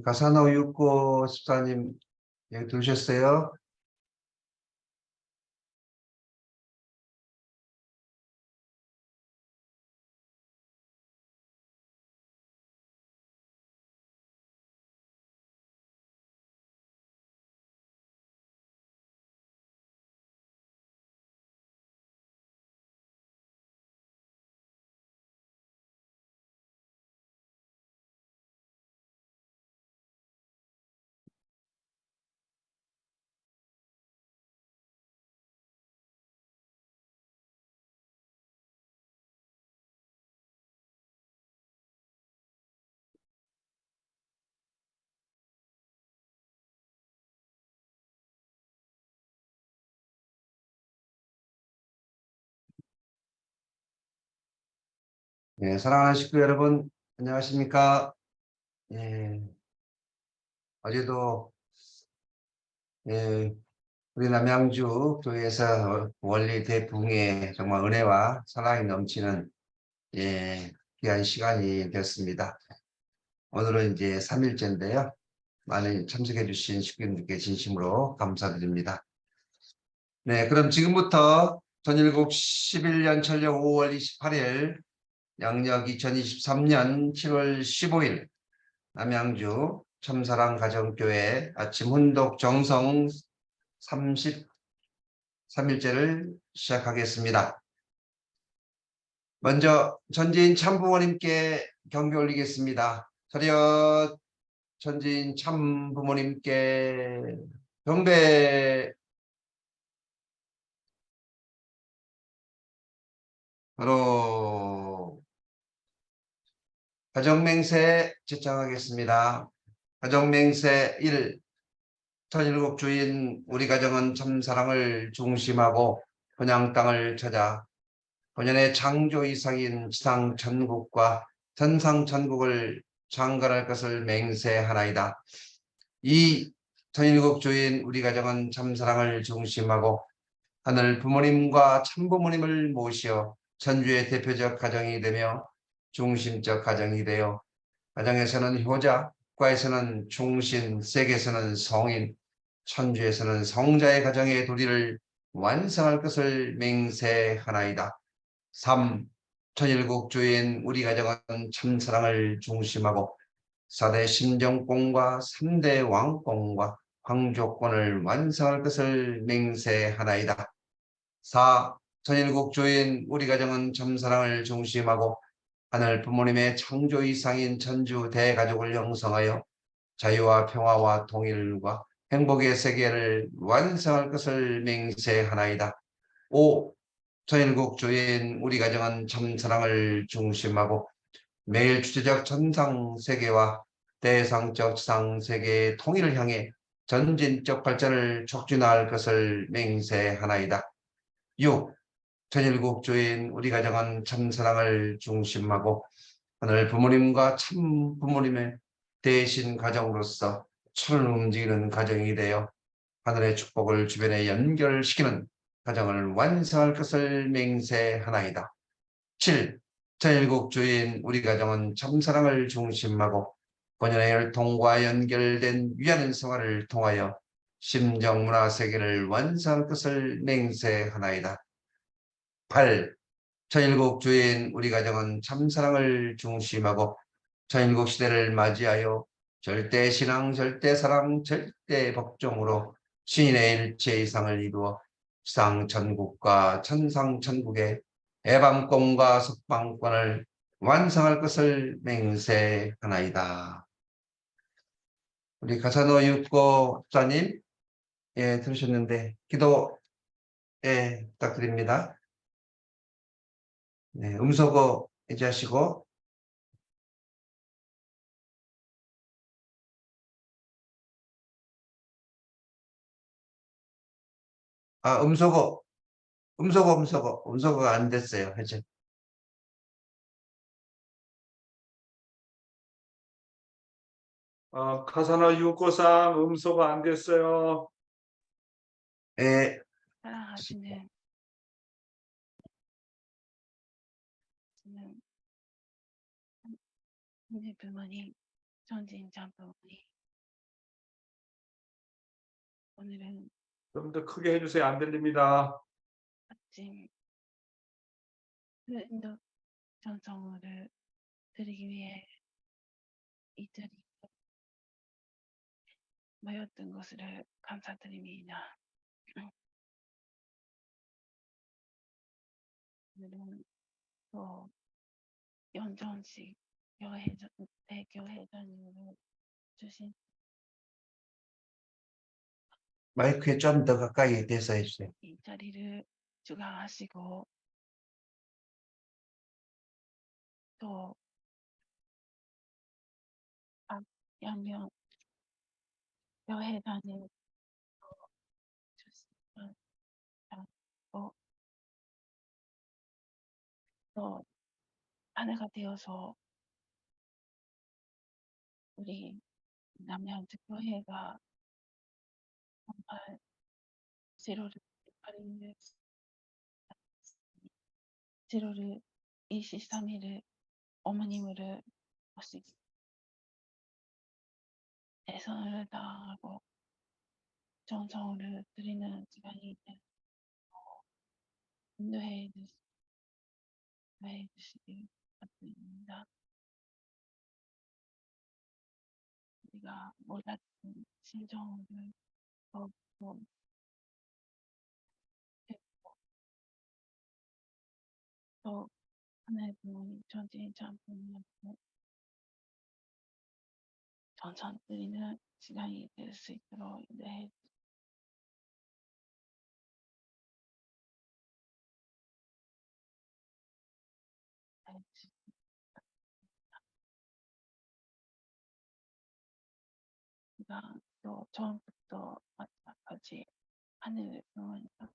가사노 유코 집사님 여기 들으셨어요? 네, 사랑하는 식구 여러분, 안녕하십니까? 예, 어제도 예, 우리 남양주 교회에서 원리 대붕의 정말 은혜와 사랑이 넘치는 귀한 시간이 됐습니다. 오늘은 이제 3일째인데요. 많이 참석해 주신 식구님들께 진심으로 감사드립니다. 네, 그럼 지금부터 전일국 11년 천령 5월 28일 양력 2023년 7월 15일 남양주 참사랑 가정교회 아침 훈독 정성 33일째를 시작하겠습니다. 먼저 전지인 참부모님께 경배 올리겠습니다. 차렷. 전지인 참부모님께 경배. 바로 가정맹세 제창하겠습니다. 가정맹세 1. 천일국 주인 우리 가정은 참사랑을 중심하고 본향 땅을 찾아 본연의 창조 이상인 지상 천국과 천상 천국을 창건할 것을 맹세하나이다. 2. 천일국 주인 우리 가정은 참사랑을 중심하고 하늘 부모님과 참부모님을 모시어 천주의 대표적 가정이 되며 중심적 가정이 되어 가정에서는 효자, 국가에서는 충신, 세계에서는 성인, 천주에서는 성자의 가정의 도리를 완성할 것을 맹세하나이다. 3. 천일국 주인 우리 가정은 참사랑을 중심하고 4대 심정권과 3대 왕권과 황조권을 완성할 것을 맹세하나이다. 4. 천일국 주인 우리 가정은 참사랑을 중심하고 하늘 부모님의 창조 이상인 천주 대가족을 형성하여 자유와 평화와 통일과 행복의 세계를 완성할 것을 맹세하나이다. 5. 천일국 주인 우리 가정은 참사랑을 중심하고 매일 주제적 천상세계와 대상적 지상세계의 통일을 향해 전진적 발전을 촉진할 것을 맹세하나이다. 6. 천일국 주인 우리 가정은 참사랑을 중심하고 하늘 부모님과 참 부모님의 대신 가정으로서 천을 움직이는 가정이 되어 하늘의 축복을 주변에 연결시키는 가정을 완성할 것을 맹세하나이다. 7. 천일국 주인 우리 가정은 참사랑을 중심하고 본연의 혈통과 연결된 위안한 생활을 통하여 심정문화 세계를 완성할 것을 맹세하나이다. 8. 천일국 주인 우리 가정은 참사랑을 중심하고 천일국 시대를 맞이하여 절대신앙, 절대사랑, 절대복종으로 신인의 일체 이상을 이루어 지상천국과 천상천국의 해방권과 석방권을 완성할 것을 맹세하나이다. 우리 가사노 육고 자님 들으셨는데 기도 부탁드립니다. 네, 음소거 이제 하시고 음소거가 안 됐어요. 이제 카사나 유코상 음소가 안 됐어요. 사랑하시는 하늘 부모님, 전진 장로님, 오늘은 좀 더 크게 해주세요. 안 들립니다. 아침 인도 전성을 드리기 위해 이들이 모였던 것을 감사드립니다. 오늘은 또 연전식 대교회장님을 주신 마이크에 좀 더 가까이 대서 해주세요. 이 자리를 주관하시고 또 양명 교회장님 주시면 또 아내가 되어서 우리 남양주교회가 정말 제로를 가리는 제로를 23일을 어머님을 모시기 최선을 다하고 정성을 드리는 시간이 인도해 주시기 부탁드립니다. 우리가 몰랐던 심정을 더욱더 더 하나의 부모님 전진 장로님한테 전선 드리는 시간이 될 수 있도록 인도해 주시기 우리가 또 처음부터 마지막까지 하늘을 응원해서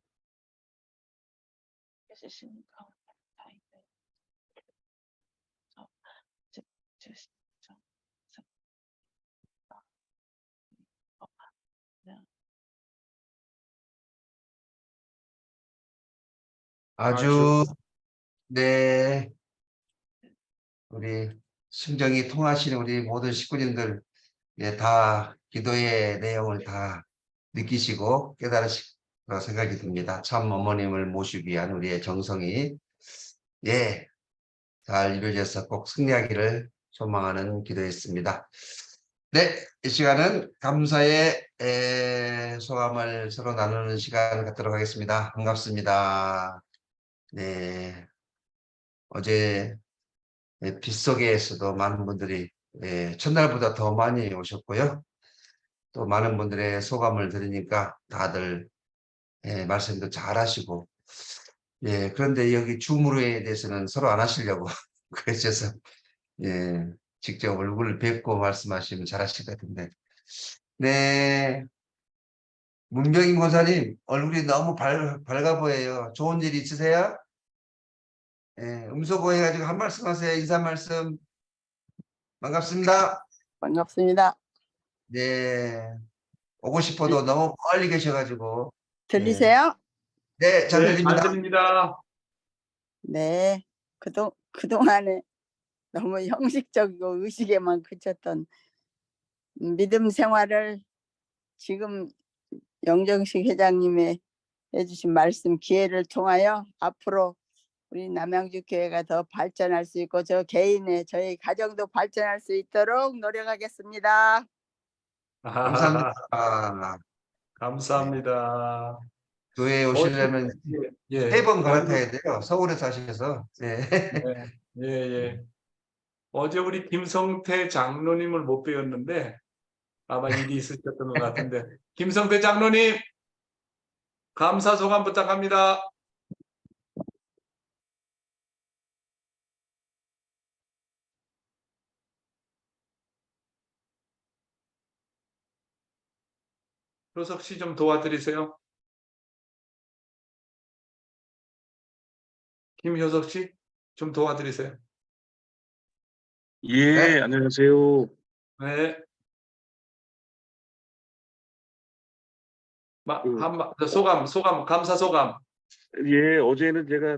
해주시는 가운데 다이들 주시죠. 아주 네, 우리 심정이 통하시는 우리 모든 식구님들 다 기도의 내용을 다 느끼시고 깨달으실 거라 생각이 듭니다. 참 어머님을 모시기 위한 우리의 정성이 잘 이루어져서 꼭 승리하기를 소망하는 기도였습니다. 네, 이 시간은 감사의 소감을 서로 나누는 시간 갖도록 하겠습니다. 반갑습니다. 네, 어제 빗속에서도 많은 분들이 첫날보다 더 많이 오셨고요. 또 많은 분들의 소감을 들으니까 다들 말씀도 잘 하시고 그런데 여기 줌으로에 대해서는 서로 안 하시려고 그러셔서 직접 얼굴을 뵙고 말씀하시면 잘하실 것 같은데 네, 문병인 권사님 얼굴이 너무 밝아 보여요. 좋은 일 있으세요? 음소거 해가지고 한 말씀 하세요. 인사 말씀. 반갑습니다. 반갑습니다. 네, 오고 싶어도 너무 멀리 계셔가지고. 들리세요? 네, 잘 네, 들립니다. 잘 들립니다. 네. 그동안에 너무 형식적이고 의식에만 그쳤던 믿음 생활을 지금 영정식 회장님의 해주신 말씀 기회를 통하여 앞으로 우리 남양주 교회가 더 발전할 수 있고 저희 가정도 발전할 수 있도록 노력하겠습니다. 감사합니다. 감사합니다. 교회에 오시려면 예, 3번 갈아타야 돼요. 서울에서 하셔서. 예. 어제 우리 김성태 장로님을 못 뵈었는데 아마 일이 있으셨던 것 같은데 김성태 장로님 감사 소감 부탁합니다. 효석 씨 좀 도와드리세요. 김효석 씨 좀 도와드리세요. 예, 네. 안녕하세요. 네. 소감, 감사 소감. 예, 어제는 제가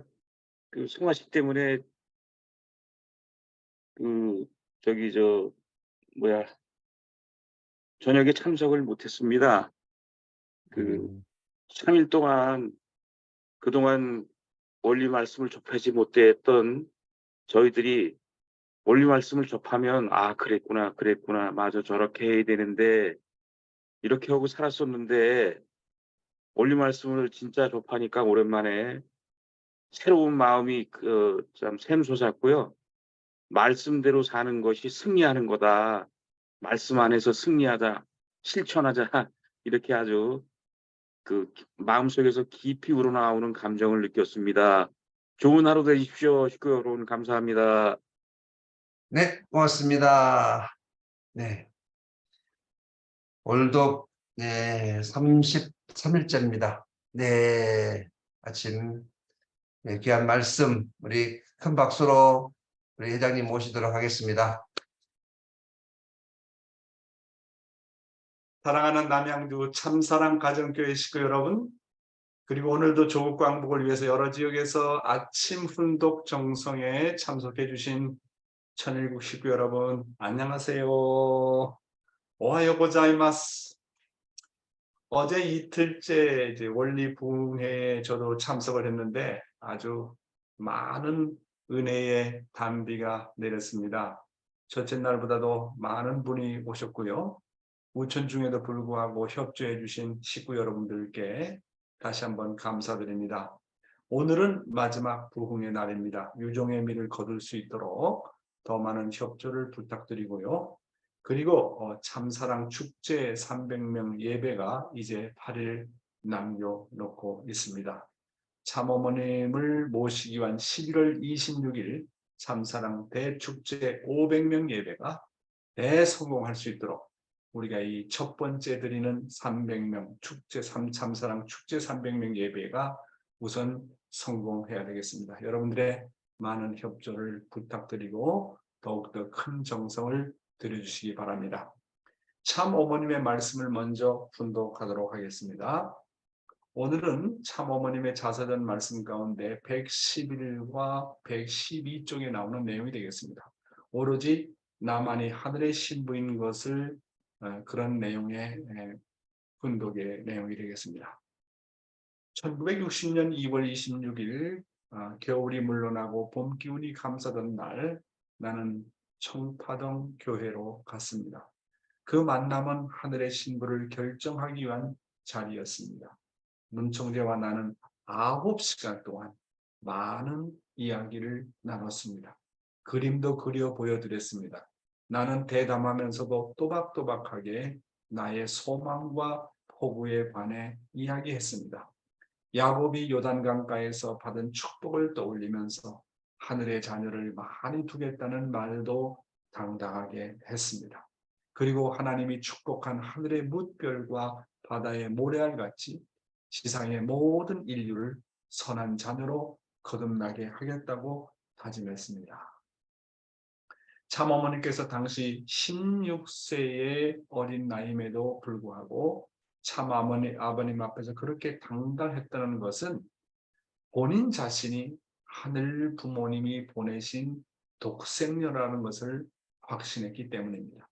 그 송아식 때문에 저녁에 참석을 못했습니다. 3일 동안 그동안 원리 말씀을 접하지 못했던 저희들이 원리 말씀을 접하면 그랬구나, 맞아, 저렇게 해야 되는데 이렇게 하고 살았었는데 원리 말씀을 진짜 접하니까 오랜만에 새로운 마음이 참 샘솟았고요. 말씀대로 사는 것이 승리하는 거다. 말씀 안에서 승리하자, 실천하자, 이렇게 아주 마음속에서 깊이 우러나오는 감정을 느꼈습니다. 좋은 하루 되십시오. 식구 여러분, 감사합니다. 네, 고맙습니다. 네. 오늘도 33일째입니다. 네, 아침 귀한 말씀 우리 큰 박수로 우리 회장님 모시도록 하겠습니다. 사랑하는 남양주 참사랑 가정교회 식구 여러분, 그리고 오늘도 조국 광복을 위해서 여러 지역에서 아침 훈독 정성에 참석해 주신 천일국 식구 여러분, 안녕하세요. 오하요 고자이마스. 어제 이틀째 원리 부흥회에 저도 참석을 했는데 아주 많은 은혜의 단비가 내렸습니다. 첫째 날보다도 많은 분이 오셨고요. 우천 중에도 불구하고 협조해 주신 식구 여러분들께 다시 한번 감사드립니다. 오늘은 마지막 부흥의 날입니다. 유종의 미를 거둘 수 있도록 더 많은 협조를 부탁드리고요. 그리고 참사랑 축제 300명 예배가 이제 8일 남겨놓고 있습니다. 참어머님을 모시기 위한 11월 26일 참사랑 대축제 500명 예배가 대성공할 수 있도록 우리가 이 첫 번째 드리는 300명 축제 참사랑 축제 300명 예배가 우선 성공해야 되겠습니다. 여러분들의 많은 협조를 부탁드리고 더욱더 큰 정성을 들여주시기 바랍니다. 참 어머님의 말씀을 먼저 분독하도록 하겠습니다. 오늘은 참 어머님의 자서전 말씀 가운데 111과 112쪽에 나오는 내용이 되겠습니다. 오로지 나만이 하늘의 신부인 것을 그런 내용의 분독의 내용이 되겠습니다. 1960년 2월 26일 겨울이 물러나고 봄 기운이 감싸던 날 나는 청파동 교회로 갔습니다. 그 만남은 하늘의 신부를 결정하기 위한 자리였습니다. 문총재와 나는 9시간 동안 많은 이야기를 나눴습니다. 그림도 그려 보여드렸습니다. 나는 대담하면서도 또박또박하게 나의 소망과 포부에 관해 이야기했습니다. 야곱이 요단강가에서 받은 축복을 떠올리면서 하늘의 자녀를 많이 두겠다는 말도 당당하게 했습니다. 그리고 하나님이 축복한 하늘의 뭇별과 바다의 모래알같이 지상의 모든 인류를 선한 자녀로 거듭나게 하겠다고 다짐했습니다. 참 어머니께서 당시 16세의 어린 나이임에도 불구하고 참 아버님 앞에서 그렇게 당당했다는 것은 본인 자신이 하늘 부모님이 보내신 독생녀라는 것을 확신했기 때문입니다.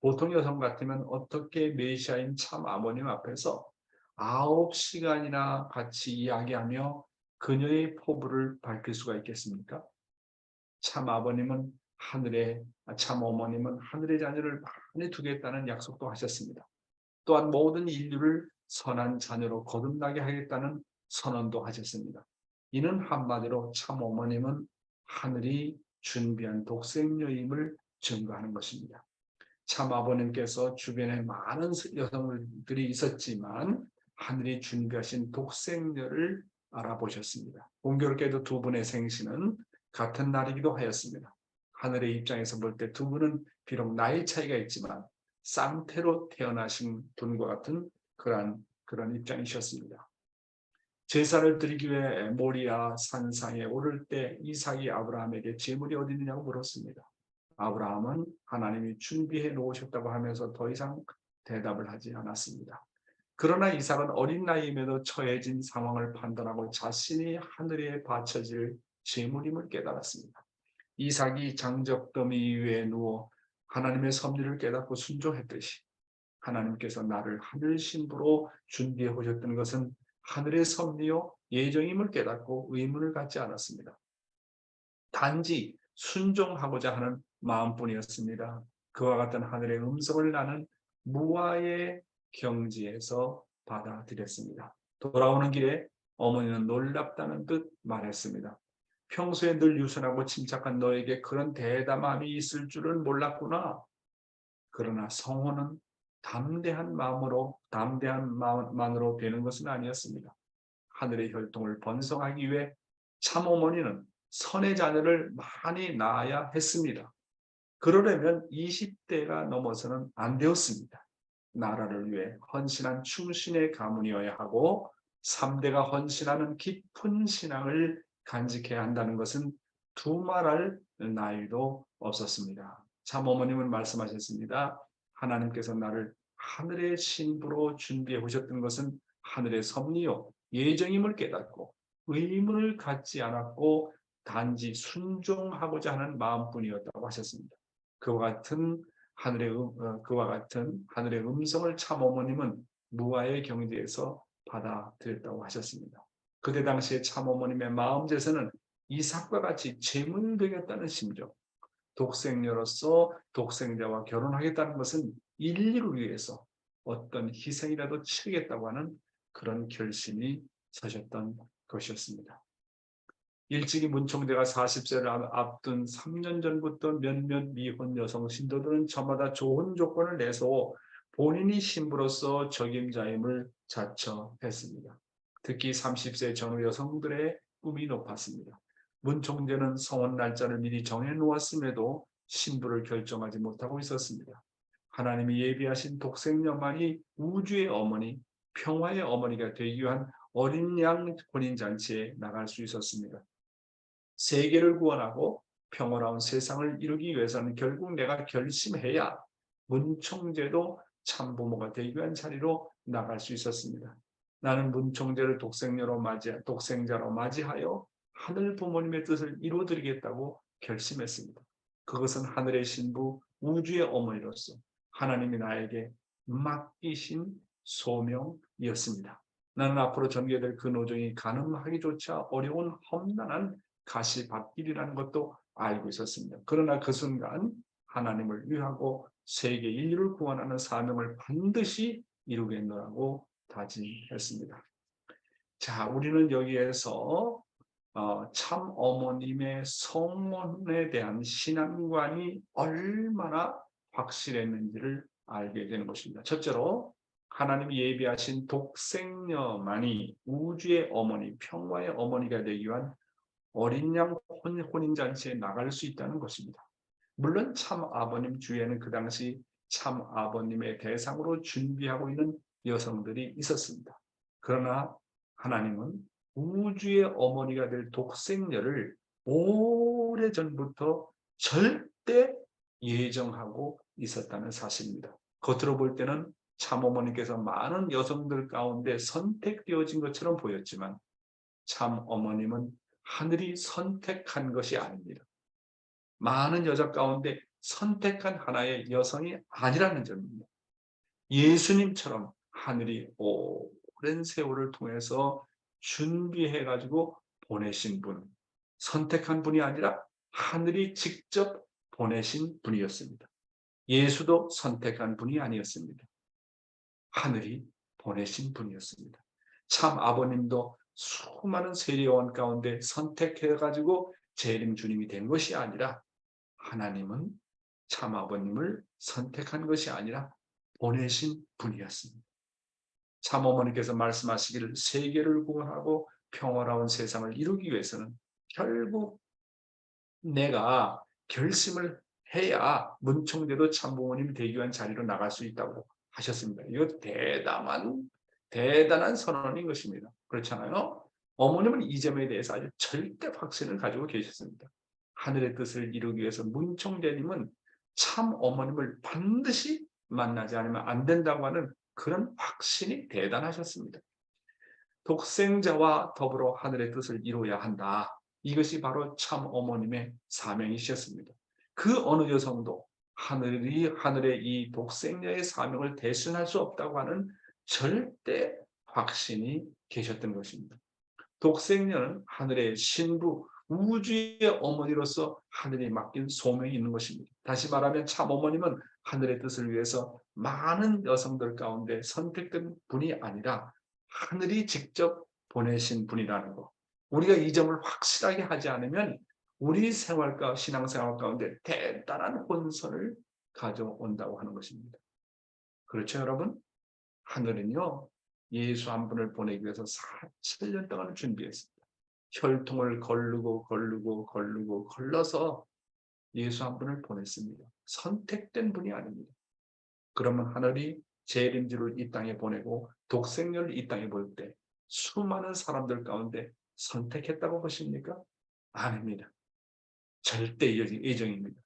보통 여성 같으면 어떻게 메시아인 참 아버님 앞에서 9시간이나 같이 이야기하며 그녀의 포부를 밝힐 수가 있겠습니까? 참 아버님은 참 어머님은 하늘의 자녀를 많이 두겠다는 약속도 하셨습니다. 또한 모든 인류를 선한 자녀로 거듭나게 하겠다는 선언도 하셨습니다. 이는 한마디로 참 어머님은 하늘이 준비한 독생녀임을 증거하는 것입니다. 참 아버님께서 주변에 많은 여성들이 있었지만 하늘이 준비하신 독생녀를 알아보셨습니다. 공교롭게도 두 분의 생신은 같은 날이기도 하였습니다. 하늘의 입장에서 볼 때 두 분은 비록 나이 차이가 있지만 쌍태로 태어나신 분과 같은 그런 입장이셨습니다. 제사를 드리기 위해 모리아 산상에 오를 때 이삭이 아브라함에게 제물이 어디 있느냐고 물었습니다. 아브라함은 하나님이 준비해 놓으셨다고 하면서 더 이상 대답을 하지 않았습니다. 그러나 이삭은 어린 나이임에도 처해진 상황을 판단하고 자신이 하늘에 바쳐질 제물임을 깨달았습니다. 이삭이 장적더미 위에 누워 하나님의 섭리를 깨닫고 순종했듯이 하나님께서 나를 하늘 신부로 준비해 오셨던 것은 하늘의 섭리요 예정임을 깨닫고 의문을 갖지 않았습니다. 단지 순종하고자 하는 마음뿐이었습니다. 그와 같은 하늘의 음성을 나는 무아의 경지에서 받아들였습니다. 돌아오는 길에 어머니는 놀랍다는 듯 말했습니다. 평소에 늘 유순하고 침착한 너에게 그런 대담함이 있을 줄은 몰랐구나. 그러나 성호는 담대한 마음만으로 되는 것은 아니었습니다. 하늘의 혈통을 번성하기 위해 참어머니는 선의 자녀를 많이 낳아야 했습니다. 그러려면 20대가 넘어서는 안 되었습니다. 나라를 위해 헌신한 충신의 가문이어야 하고 3대가 헌신하는 깊은 신앙을 간직해야 한다는 것은 두말할 나위도 없었습니다. 참어머님은 말씀하셨습니다. 하나님께서 나를 하늘의 신부로 준비해 오셨던 것은 하늘의 섭리요 예정임을 깨닫고 의문을 갖지 않았고 단지 순종하고자 하는 마음뿐이었다고 하셨습니다. 그와 같은 하늘의 음성을 참어머님은 무아의 경지에서 받아들였다고 하셨습니다. 그때 당시에 참어머님의 마음제서는 이삭과 같이 재물되겠다는 심정, 독생녀로서 독생자와 결혼하겠다는 것은 인류를 위해서 어떤 희생이라도 치르겠다고 하는 그런 결심이 서셨던 것이었습니다. 일찍이 문총대가 40세를 앞둔 3년 전부터 몇몇 미혼 여성 신도들은 저마다 좋은 조건을 내서 본인이 신부로서 적임자임을 자처했습니다. 특히 30세 전후 여성들의 꿈이 높았습니다. 문총대는 성혼 날짜를 미리 정해놓았음에도 신부를 결정하지 못하고 있었습니다. 하나님이 예비하신 독생녀만이 우주의 어머니, 평화의 어머니가 되기 위한 어린 양 혼인잔치에 나갈 수 있었습니다. 세계를 구원하고 평화로운 세상을 이루기 위해서는 결국 내가 결심해야 문총제도 참부모가 되기 위한 자리로 나갈 수 있었습니다. 나는 문총제를 독생자로 맞이하여 하늘 부모님의 뜻을 이루어드리겠다고 결심했습니다. 그것은 하늘의 신부, 우주의 어머니로서 하나님이 나에게 맡기신 소명이었습니다. 나는 앞으로 전개될 그 노정이 가늠하기조차 어려운 험난한 가시밭길이라는 것도 알고 있었습니다. 그러나 그 순간 하나님을 위하고 세계 인류를 구원하는 사명을 반드시 이루겠노라고 다짐했습니다. 자, 우리는 여기에서 참 어머님의 성혼에 대한 신앙관이 얼마나 확실했는지를 알게 되는 것입니다. 첫째로 하나님이 예비하신 독생녀만이 우주의 어머니, 평화의 어머니가 되기 위한 어린 양 혼인잔치에 나갈 수 있다는 것입니다. 물론 참 아버님 주위에는 그 당시 참 아버님의 대상으로 준비하고 있는 여성들이 있었습니다. 그러나 하나님은 우주의 어머니가 될 독생녀를 오래전부터 절대 예정하고 있었다는 사실입니다. 겉으로 볼 때는 참 어머니께서 많은 여성들 가운데 선택되어진 것처럼 보였지만 참 어머님은 하늘이 선택한 것이 아닙니다. 많은 여자 가운데 선택한 하나의 여성이 아니라는 점입니다. 예수님처럼 하늘이 오랜 세월을 통해서 준비해가지고 보내신 분, 선택한 분이 아니라 하늘이 직접 보내신 분이었습니다. 예수도 선택한 분이 아니었습니다. 하늘이 보내신 분이었습니다. 참 아버님도 수많은 세례요한 가운데 선택해가지고 재림 주님이 된 것이 아니라 하나님은 참 아버님을 선택한 것이 아니라 보내신 분이었습니다. 참 어머니께서 말씀하시기를 세계를 구원하고 평화로운 세상을 이루기 위해서는 결국 내가 결심을 해야 문총대도 참부모님이 되기 위한 자리로 나갈 수 있다고 하셨습니다. 이거 대단한 선언인 것입니다. 그렇잖아요. 어머님은 이 점에 대해서 아주 절대 확신을 가지고 계셨습니다. 하늘의 뜻을 이루기 위해서 문총대님은 참 어머님을 반드시 만나지 않으면 안 된다고 하는 그런 확신이 대단하셨습니다. 독생자와 더불어 하늘의 뜻을 이루어야 한다. 이것이 바로 참 어머님의 사명이셨습니다. 그 어느 여성도 하늘의 이 독생녀의 사명을 대신할 수 없다고 하는 절대 확신이 계셨던 것입니다. 독생녀는 하늘의 신부, 우주의 어머니로서 하늘이 맡긴 소명이 있는 것입니다. 다시 말하면 참 어머님은 하늘의 뜻을 위해서 많은 여성들 가운데 선택된 분이 아니라 하늘이 직접 보내신 분이라는 것. 우리가 이 점을 확실하게 하지 않으면 우리 생활과 신앙생활 가운데 대단한 혼선을 가져온다고 하는 것입니다. 그렇죠, 여러분? 하늘은요, 예수 한 분을 보내기 위해서 7년 동안 준비했습니다. 혈통을 걸러서 예수 한 분을 보냈습니다. 선택된 분이 아닙니다. 그러면 하늘이 재림주를 이 땅에 보내고 독생녀를 이 땅에 볼 때 수많은 사람들 가운데 선택했다고 보십니까? 아닙니다. 절대 예정입니다.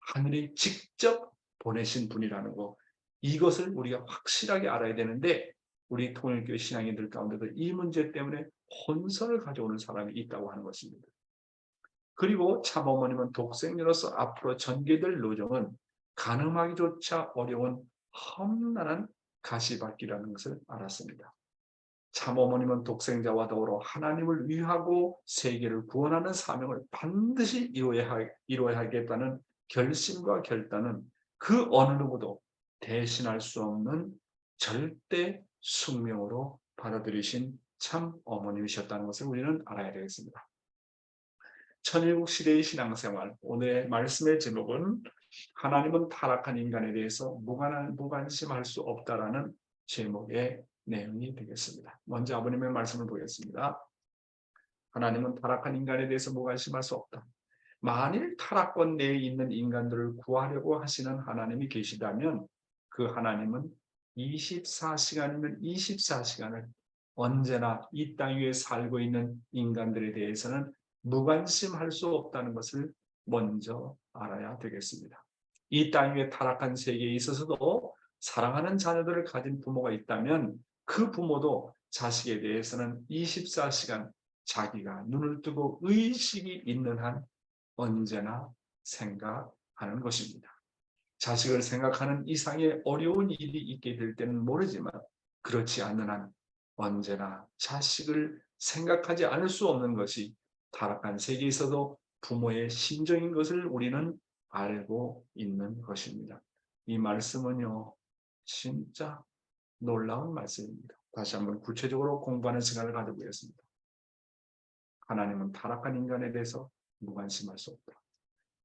하늘이 직접 보내신 분이라는 거, 이것을 우리가 확실하게 알아야 되는데 우리 통일교회 신앙인들 가운데도 이 문제 때문에 혼선을 가져오는 사람이 있다고 하는 것입니다. 그리고 참 어머님은 독생녀로서 앞으로 전개될 노정은 가늠하기조차 어려운 험난한 가시밭길이라는 것을 알았습니다. 참 어머님은 독생자와 더불어 하나님을 위하고 세계를 구원하는 사명을 반드시 이루어야겠다는 결심과 결단은 그 어느 누구도 대신할 수 없는 절대 숙명으로 받아들이신 참 어머님이셨다는 것을 우리는 알아야 되겠습니다. 천일국 시대의 신앙생활, 오늘의 말씀의 제목은 하나님은 타락한 인간에 대해서 무관심할 수 없다라는 제목의 내용이 되겠습니다. 먼저 아버님의 말씀을 보겠습니다. 하나님은 타락한 인간에 대해서 무관심할 수 없다. 만일 타락권 내에 있는 인간들을 구하려고 하시는 하나님이 계시다면 그 하나님은 24시간이면 24시간을 언제나 이 땅 위에 살고 있는 인간들에 대해서는 무관심할 수 없다는 것을 먼저 알아야 되겠습니다. 이 땅 위에 타락한 세계에 있어서도 사랑하는 자녀들을 가진 부모가 있다면 그 부모도 자식에 대해서는 24시간 자기가 눈을 뜨고 의식이 있는 한 언제나 생각하는 것입니다. 자식을 생각하는 이상의 어려운 일이 있게 될 때는 모르지만 그렇지 않는 한 언제나 자식을 생각하지 않을 수 없는 것이 타락한 세계에서도 부모의 심정인 것을 우리는 알고 있는 것입니다. 이 말씀은요, 진짜 놀라운 말씀입니다. 다시 한번 구체적으로 공부하는 시간을 가져보겠습니다. 하나님은 타락한 인간에 대해서 무관심할 수 없다.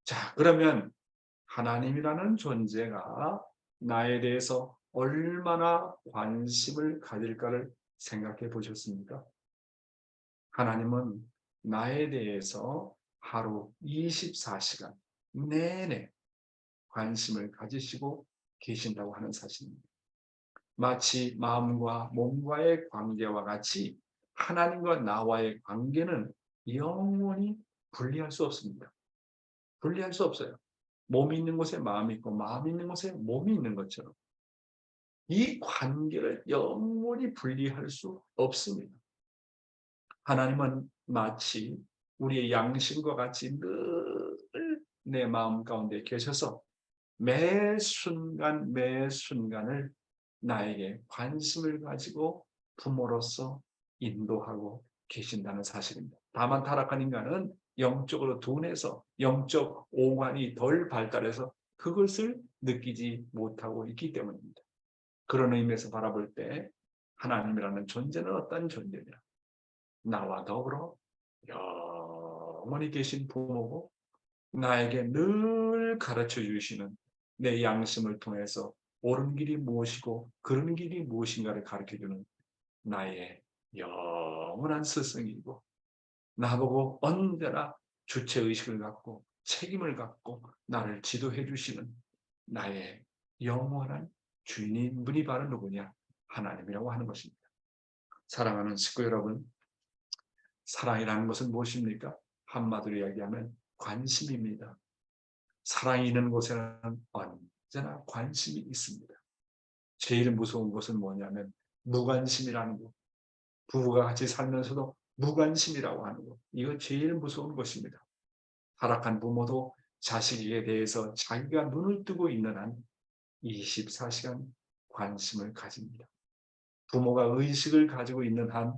자, 그러면 하나님이라는 존재가 나에 대해서 얼마나 관심을 가질까를 생각해 보셨습니까? 하나님은 나에 대해서 하루 24시간 내내 관심을 가지시고 계신다고 하는 사실입니다. 마치 마음과 몸과의 관계와 같이 하나님과 나와의 관계는 영원히 분리할 수 없습니다. 분리할 수 없어요. 몸이 있는 곳에 마음이 있고 마음이 있는 곳에 몸이 있는 것처럼 이 관계를 영원히 분리할 수 없습니다. 하나님은 마치 우리의 양심과 같이 늘 내 마음 가운데 계셔서 매 순간을 나에게 관심을 가지고 부모로서 인도하고 계신다는 사실입니다. 다만 타락한 인간은 영적으로 둔해서 영적 오관이 덜 발달해서 그것을 느끼지 못하고 있기 때문입니다. 그런 의미에서 바라볼 때 하나님이라는 존재는 어떤 존재냐? 나와 더불어 영원히 계신 부모고 나에게 늘 가르쳐 주시는 내 양심을 통해서 옳은 길이 무엇이고 그런 길이 무엇인가를 가르쳐주는 나의 영원한 스승이고 나보고 언제나 주체의식을 갖고 책임을 갖고 나를 지도해 주시는 나의 영원한 주인인 분이 바로 누구냐? 하나님이라고 하는 것입니다. 사랑하는 식구 여러분, 사랑이라는 것은 무엇입니까? 한마디로 이야기하면 관심입니다. 사랑이 있는 곳에는 언제나 관심이 있습니다. 제일 무서운 것은 뭐냐면 무관심이라는 것. 부부가 같이 살면서도 무관심이라고 하는 것. 이거 제일 무서운 것입니다. 타락한 부모도 자식에게 대해서 자기가 눈을 뜨고 있는 한 24시간 관심을 가집니다. 부모가 의식을 가지고 있는 한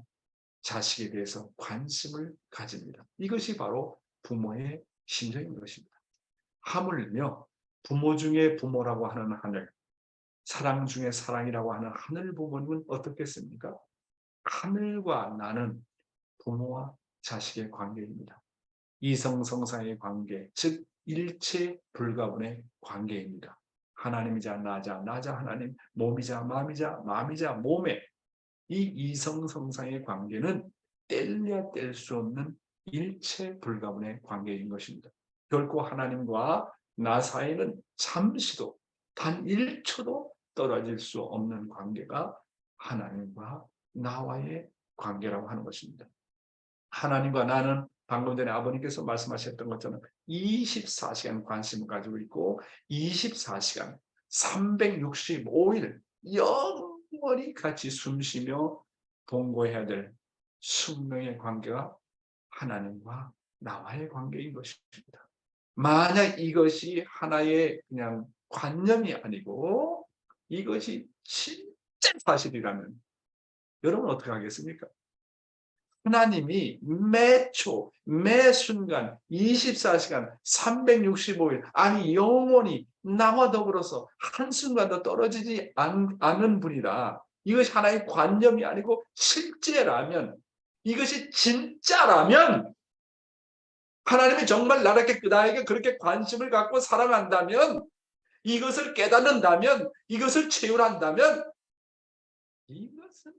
자식에 대해서 관심을 가집니다. 이것이 바로 부모의 심정인 것입니다. 하물며 부모 중에 부모라고 하는 하늘, 사랑 중에 사랑이라고 하는 하늘 부모님은 어떻겠습니까? 하늘과 나는 부모와 자식의 관계입니다. 이성성사의 관계, 즉 일체 불가분의 관계입니다. 하나님이자 나자, 나자 하나님, 몸이자 마음이자 마음이자 몸의 이 이성성사의 관계는 뗄래야 뗄 수 없는 일체 불가분의 관계인 것입니다. 결코 하나님과 나 사이는 잠시도 단 1초도 떨어질 수 없는 관계가 하나님과 나와의 관계라고 하는 것입니다. 하나님과 나는 방금 전에 아버님께서 말씀하셨던 것처럼 24시간 관심을 가지고 있고 24시간 365일 영원히 같이 숨쉬며 동거해야 될 숙명의 관계가 하나님과 나와의 관계인 것입니다. 만약 이것이 하나의 그냥 관념이 아니고 이것이 진짜 사실이라면 여러분 어떻게 하겠습니까? 하나님이 매 초, 매 순간, 24시간, 365일, 아니 영원히 나와 더불어서 한순간도 떨어지지 않는 분이다. 이것이 하나의 관념이 아니고 실제라면, 이것이 진짜라면, 하나님이 정말 나에게 그렇게 관심을 갖고 사랑한다면, 이것을 깨닫는다면, 이것을 체휼한다면, 이것은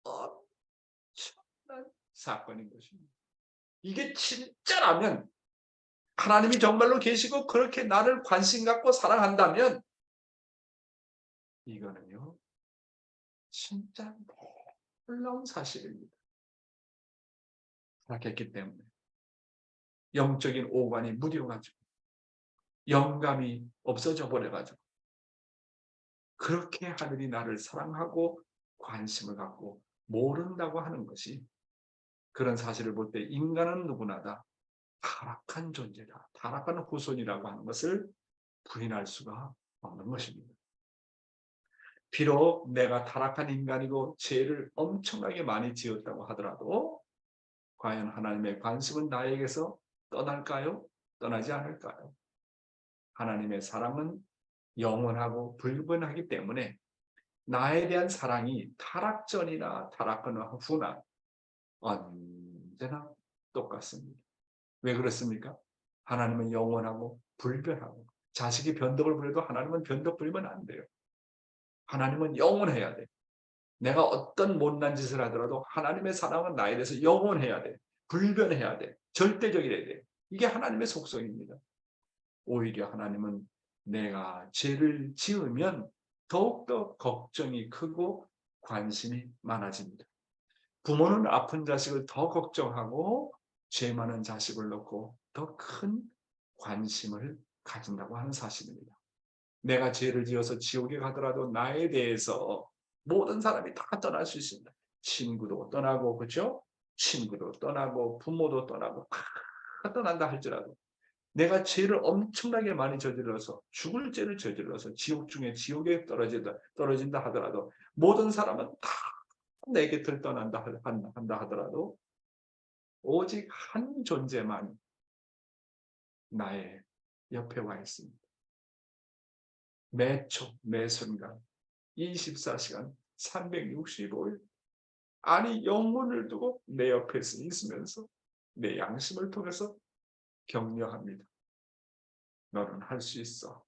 엄청난 사건인 것입니다. 이게 진짜라면 하나님이 정말로 계시고 그렇게 나를 관심 갖고 사랑한다면 이거는요 진짜 놀라운 사실입니다. 그렇기 때문에 영적인 오관이 무뎌가지고 영감이 없어져 버려가지고 그렇게 하늘이 나를 사랑하고 관심을 갖고 모른다고 하는 것이 그런 사실을 볼 때 인간은 누구나 다 타락한 존재다. 타락한 후손이라고 하는 것을 부인할 수가 없는 것입니다. 비록 내가 타락한 인간이고 죄를 엄청나게 많이 지었다고 하더라도 과연 하나님의 관심은 나에게서 떠날까요? 떠나지 않을까요? 하나님의 사랑은 영원하고 불변하기 때문에 나에 대한 사랑이 타락 전이나 타락한 후나 언제나 똑같습니다. 왜 그렇습니까? 하나님은 영원하고 불변하고 자식이 변덕을 부려도 하나님은 변덕 부리면 안 돼요. 하나님은 영원해야 돼. 내가 어떤 못난 짓을 하더라도 하나님의 사랑은 나에 대해서 영원해야 돼. 불변해야 돼. 절대적이어야 돼. 이게 하나님의 속성입니다. 오히려 하나님은 내가 죄를 지으면 더욱더 걱정이 크고 관심이 많아집니다. 부모는 아픈 자식을 더 걱정하고 죄 많은 자식을 놓고 더 큰 관심을 가진다고 하는 사실입니다. 내가 죄를 지어서 지옥에 가더라도 나에 대해서 모든 사람이 다 떠날 수 있습니다. 친구도 떠나고 그렇죠? 친구도 떠나고 부모도 떠나고 다 떠난다 할지라도 내가 죄를 엄청나게 많이 저질러서 죽을 죄를 저질러서 지옥 중에 지옥에 떨어진다 하더라도 모든 사람은 다 내 곁을 떠난다 한다 하더라도 오직 한 존재만 나의 옆에 와 있습니다. 매 초, 매 순간, 24시간, 365일 아니 영혼을 두고 내 옆에 있으면서 내 양심을 통해서 격려합니다. 너는 할 수 있어.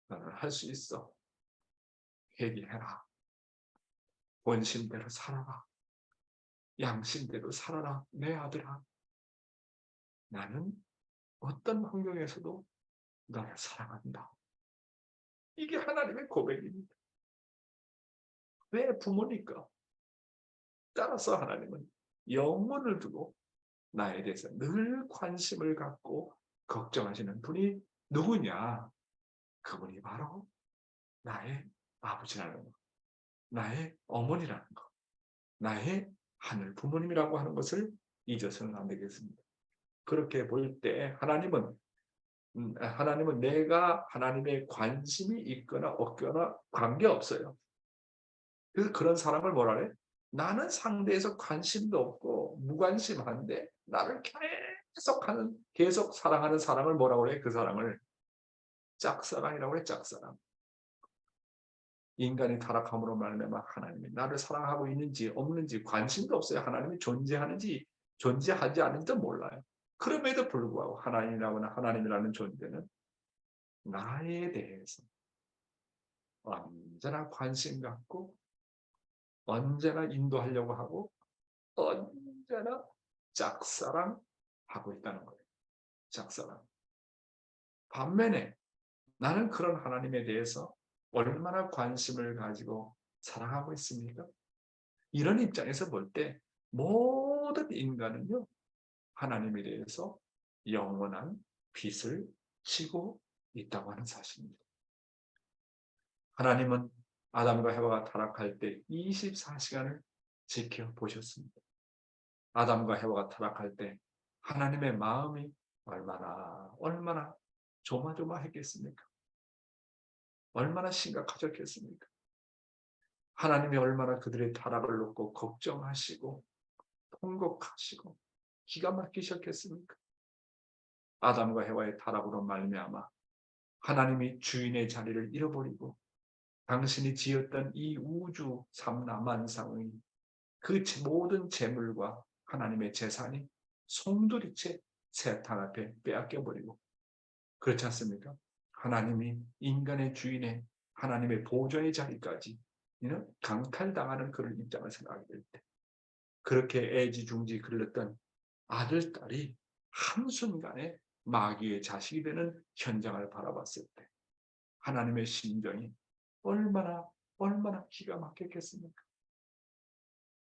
너는 할 수 있어. 회개해라. 본심대로 살아라. 양심대로 살아라. 내 아들아. 나는 어떤 환경에서도 너를 사랑한다. 이게 하나님의 고백입니다. 왜 부모니까? 따라서 하나님은 영혼을 두고 나에 대해서 늘 관심을 갖고 걱정하시는 분이 누구냐? 그분이 바로 나의 아버지라는 것, 나의 어머니라는 것, 나의 하늘 부모님이라고 하는 것을 잊어서는 안 되겠습니다. 그렇게 볼 때 하나님은 하나님은 내가 하나님의 관심이 있거나 없거나 관계없어요. 그래서 그런 사람을 뭐라 그래? 나는 상대에서 관심도 없고 무관심한데 나를 계속 사랑하는 사람을 뭐라고 그래? 그 사람을 짝사랑이라고 그래. 짝사랑. 인간이 타락함으로 말미암아 하나님이 나를 사랑하고 있는지 없는지 관심도 없어요. 하나님이 존재하는지 존재하지 않는지도 몰라요. 그럼에도 불구하고 하나님이라는 존재는 나에 대해서 언제나 관심 갖고 언제나 인도하려고 하고 언제나 짝사랑하고 있다는 거예요. 짝사랑. 반면에 나는 그런 하나님에 대해서 얼마나 관심을 가지고 사랑하고 있습니까? 이런 입장에서 볼 때 모든 인간은요, 하나님에 대해서 영원한 빚을 지고 있다고 하는 사실입니다. 하나님은 아담과 헤바가 타락할 때 24시간을 지켜보셨습니다. 아담과 헤바가 타락할 때 하나님의 마음이 얼마나 조마조마했겠습니까? 얼마나 심각하셨겠습니까? 하나님이 얼마나 그들의 타락을 놓고 걱정하시고 통곡하시고 기가 막히셨겠습니까? 아담과 헤와의 타락으로 말미암아 하나님이 주인의 자리를 잃어버리고 당신이 지었던 이 우주 삼라만상의 그 모든 재물과 하나님의 재산이 송두리째 세탄 앞에 빼앗겨버리고, 그렇지 않습니까? 하나님이 인간의 주인의 하나님의 보좌의 자리까지 강탈당하는 그런 입장을 생각하게 될 때, 그렇게 애지중지 길렀던 아들, 딸이 한순간에 마귀의 자식이 되는 현장을 바라봤을 때 하나님의 심정이 얼마나 기가 막혔겠습니까?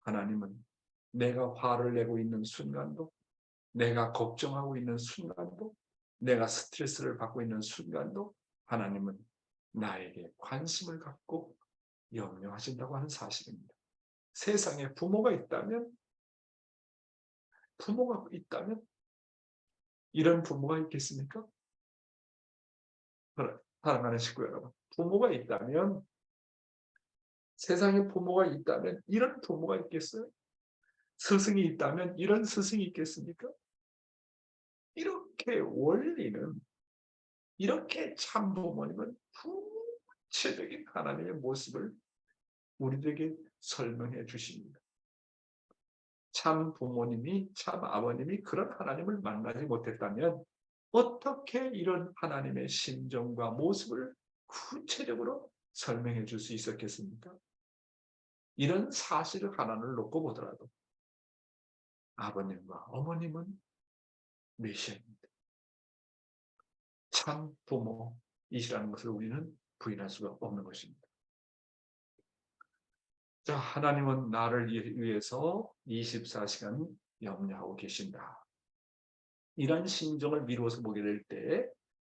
하나님은 내가 화를 내고 있는 순간도, 내가 걱정하고 있는 순간도, 내가 스트레스를 받고 있는 순간도 하나님은 나에게 관심을 갖고 염려하신다고 하는 사실입니다. 세상에 부모가 있다면 이런 부모가 있겠습니까? 사랑하는 식구 여러분, 부모가 있다면, 세상에 부모가 있다면 이런 부모가 있겠어요? 스승이 있다면 이런 스승이 있겠습니까? 이렇게 원리는, 이렇게 참 부모님은 구체적인 하나님의 모습을 우리들에게 설명해 주십니다. 참 부모님이, 참 아버님이 그런 하나님을 만나지 못했다면 어떻게 이런 하나님의 심정과 모습을 구체적으로 설명해 줄 수 있었겠습니까? 이런 사실을 하나를 놓고 보더라도 아버님과 어머님은 메시아입니다. 참 부모이시라는 것을 우리는 부인할 수가 없는 것입니다. 자, 하나님은 나를 위해서 24시간 염려하고 계신다. 이런 심정을 미루어서 보게 될 때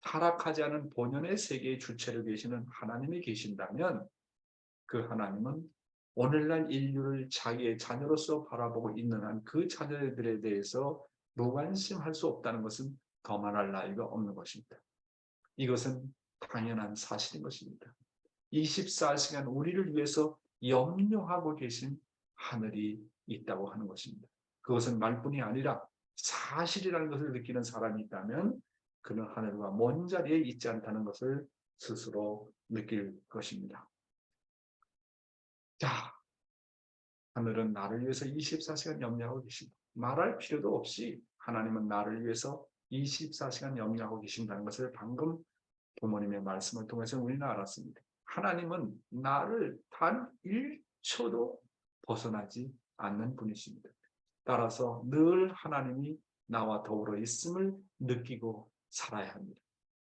타락하지 않은 본연의 세계의 주체로 계시는 하나님이 계신다면, 그 하나님은 오늘날 인류를 자기의 자녀로서 바라보고 있는 한 그 자녀들에 대해서 무관심할 수 없다는 것은 더 말할 나위가 없는 것입니다. 이것은 당연한 사실인 것입니다. 24시간 우리를 위해서 염려하고 계신 하늘이 있다고 하는 것입니다. 그것은 말뿐이 아니라 사실이라는 것을 느끼는 사람이 있다면 그는 하늘과 먼 자리에 있지 않다는 것을 스스로 느낄 것입니다. 자, 하늘은 나를 위해서 24시간 염려하고 계신다. 말할 필요도 없이 하나님은 나를 위해서 24시간 염려하고 계신다는 것을 방금 부모님의 말씀을 통해서 우리는 알았습니다. 하나님은 나를 단 1초도 벗어나지 않는 분이십니다. 따라서 늘 하나님이 나와 더불어 있음을 느끼고 살아야 합니다.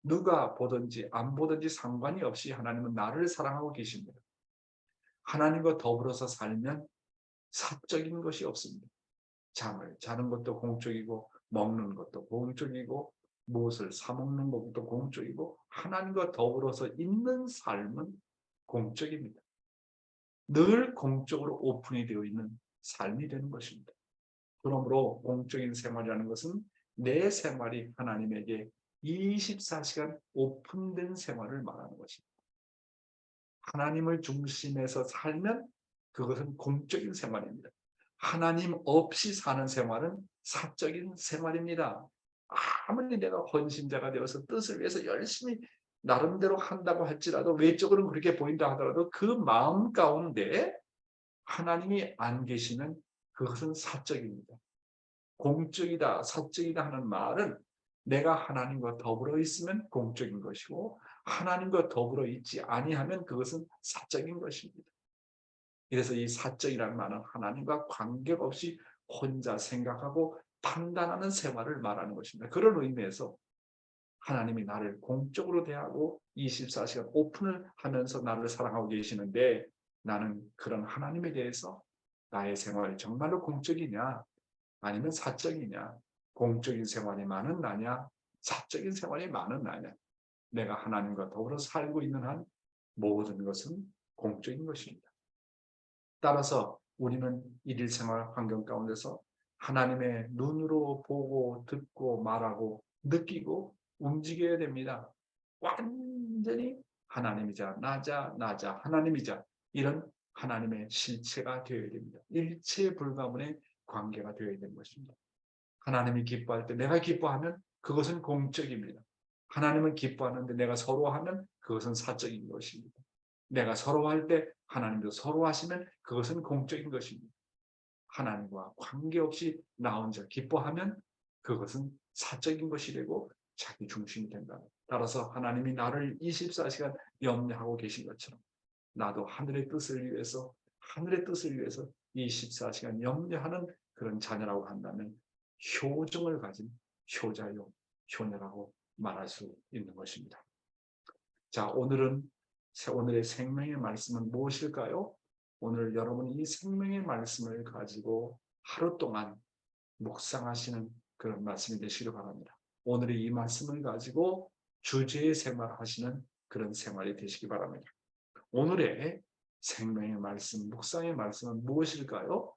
누가 보든지 안 보든지 상관이 없이 하나님은 나를 사랑하고 계십니다. 하나님과 더불어서 살면 사적인 것이 없습니다. 잠을 자는 것도 공적이고, 먹는 것도 공적이고, 무엇을 사 먹는 것도 공적이고, 하나님과 더불어서 있는 삶은 공적입니다. 늘 공적으로 오픈이 되어 있는 삶이 되는 것입니다. 그러므로 공적인 생활이라는 것은 내 생활이 하나님에게 24시간 오픈된 생활을 말하는 것입니다. 하나님을 중심에서 살면 그것은 공적인 생활입니다. 하나님 없이 사는 생활은 사적인 생활입니다. 아무리 내가 헌신자가 되어서 뜻을 위해서 열심히 나름대로 한다고 할지라도 외적으로는 그렇게 보인다 하더라도 그 마음 가운데 하나님이 안 계시면 그것은 사적입니다. 공적이다, 사적이다 하는 말은 내가 하나님과 더불어 있으면 공적인 것이고 하나님과 더불어 있지 아니하면 그것은 사적인 것입니다. 그래서 이 사적이라는 말은 하나님과 관계없이 혼자 생각하고 판단하는 생활을 말하는 것입니다. 그런 의미에서 하나님이 나를 공적으로 대하고 24시간 오픈을 하면서 나를 사랑하고 계시는데 나는 그런 하나님에 대해서 나의 생활이 정말로 공적이냐 아니면 사적이냐, 공적인 생활이 많은 나냐, 사적인 생활이 많은 나냐. 내가 하나님과 더불어 살고 있는 한 모든 것은 공적인 것입니다. 따라서 우리는 일일생활 환경 가운데서 하나님의 눈으로 보고 듣고 말하고 느끼고 움직여야 됩니다. 완전히 하나님이자 나자 하나님이자 이런 하나님의 실체가 되어야 됩니다. 일체 불가분의 관계가 되어야 되는 것입니다. 하나님이 기뻐할 때 내가 기뻐하면 그것은 공적입니다. 하나님은 기뻐하는데 내가 서러워하면 그것은 사적인 것입니다. 내가 서러워할 때 하나님도 서러워하시면 그것은 공적인 것입니다. 하나님과 관계없이 나 혼자 기뻐하면 그것은 사적인 것이 되고 자기 중심이 된다. 따라서 하나님이 나를 24시간 염려하고 계신 것처럼 나도 하늘의 뜻을 위해서 24시간 염려하는 그런 자녀라고 한다면 효정을 가진 효자요, 효녀라고 말할 수 있는 것입니다. 자, 오늘의 생명의 말씀은 무엇일까요? 오늘 여러분이 이 생명의 말씀을 가지고 하루 동안 묵상하시는 그런 말씀이 되시길 바랍니다. 오늘의 이 말씀을 가지고 주제의 생활하시는 그런 생활이 되시기 바랍니다. 오늘의 생명의 말씀, 묵상의 말씀은 무엇일까요?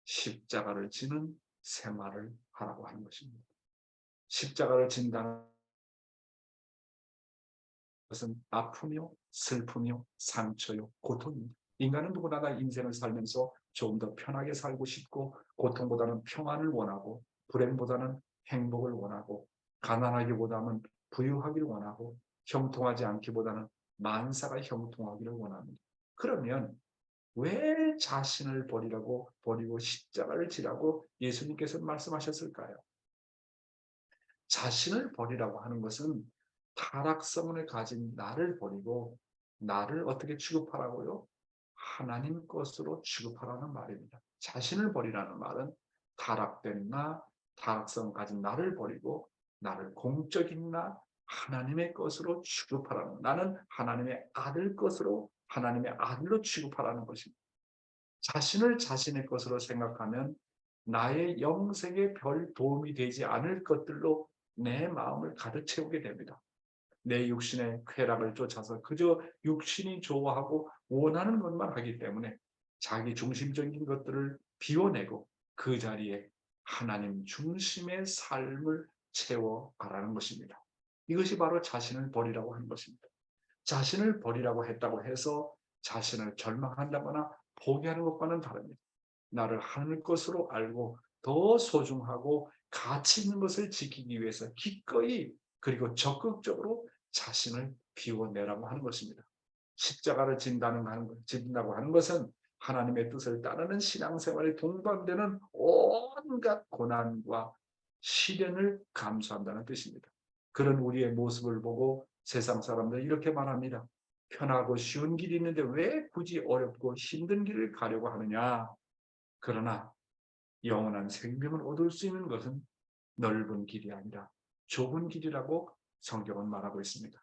십자가를 지는 생활을 하라고 하는 것입니다. 십자가를 진다는 것은 아프며 슬프며 상처요 고통입니다. 인간은 누구나 다 인생을 살면서 좀 더 편하게 살고 싶고 고통보다는 평안을 원하고 불행보다는 행복을 원하고 가난하기보다는 부유하기를 원하고 형통하지 않기보다는 만사가 형통하기를 원합니다. 그러면 왜 자신을 버리고 십자가를 지라고 예수님께서 말씀하셨을까요? 자신을 버리라고 하는 것은 타락성을 가진 나를 버리고 나를 어떻게 취급하라고요? 하나님 것으로 취급하라는 말입니다. 자신을 버리라는 말은 타락된 나, 타락성 가진 나를 버리고 나를 공적인 나, 하나님의 것으로 취급하라는, 나는 하나님의 아들 것으로, 하나님의 아들로 취급하라는 것입니다. 자신을 자신의 것으로 생각하면 나의 영생에 별 도움이 되지 않을 것들로 내 마음을 가득 채우게 됩니다. 내 육신의 쾌락을 쫓아서 그저 육신이 좋아하고 원하는 것만 하기 때문에 자기 중심적인 것들을 비워내고 그 자리에 하나님 중심의 삶을 채워가라는 것입니다. 이것이 바로 자신을 버리라고 하는 것입니다. 자신을 버리라고 했다고 해서 자신을 절망한다거나 포기하는 것과는 다릅니다. 나를 하늘 것으로 알고 더 소중하고 가치 있는 것을 지키기 위해서 기꺼이 그리고 적극적으로 자신을 비워내라고 하는 것입니다. 십자가를 진다고 하는 것은 하나님의 뜻을 따르는 신앙생활에 동반되는 온갖 고난과 시련을 감수한다는 뜻입니다. 그런 우리의 모습을 보고 세상 사람들은 이렇게 말합니다. 편하고 쉬운 길이 있는데 왜 굳이 어렵고 힘든 길을 가려고 하느냐. 그러나 영원한 생명을 얻을 수 있는 것은 넓은 길이 아니라 좁은 길이라고 성경은 말하고 있습니다.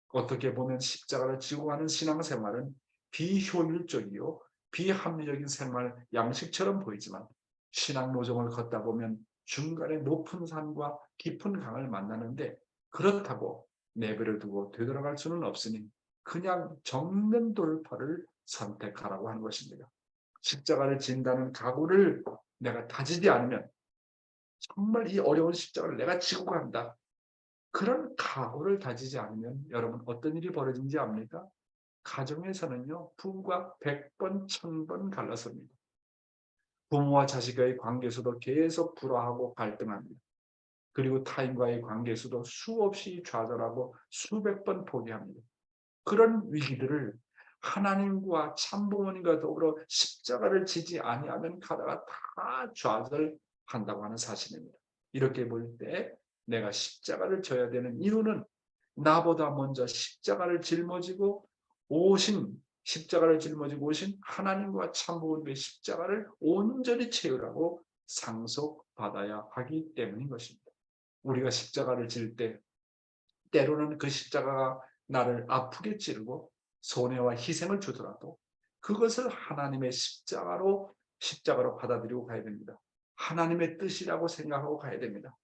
어떻게 보면 십자가를 지고 가는 신앙생활은 비효율적이요 비합리적인 생활 양식처럼 보이지만 신앙 노정을 걷다 보면 중간에 높은 산과 깊은 강을 만나는데 그렇다고 내버려 두고 되돌아갈 수는 없으니 그냥 정면 돌파를 선택하라고 하는 것입니다. 십자가를 진다는 각오를 내가 다지지 않으면 정말 이 어려운 십자가를 내가 지고 간다. 그런 각오를 다지지 않으면 여러분 어떤 일이 벌어진지 압니까? 가정에서는요, 부부가 100번, 1000번 갈라섭니다. 부모와 자식과의 관계에서도 계속 불화하고 갈등합니다. 그리고 타인과의 관계에서도 수없이 좌절하고 수백 번 포기합니다. 그런 위기들을 하나님과 참부모님과 더불어 십자가를 지지 아니하면 가다가 다 좌절한다고 하는 사실입니다. 이렇게 볼 때 내가 십자가를 져야 되는 이유는 나보다 먼저 십자가를 짊어지고 오신 하나님과 참부모님의 십자가를 온전히 채우라고 상속받아야 하기 때문인 것입니다. 우리가 십자가를 질 때 때로는 그 십자가가 나를 아프게 찌르고 손해와 희생을 주더라도 그것을 하나님의 십자가로 받아들이고 가야 됩니다. 하나님의 뜻이라고 생각하고 가야 됩니다.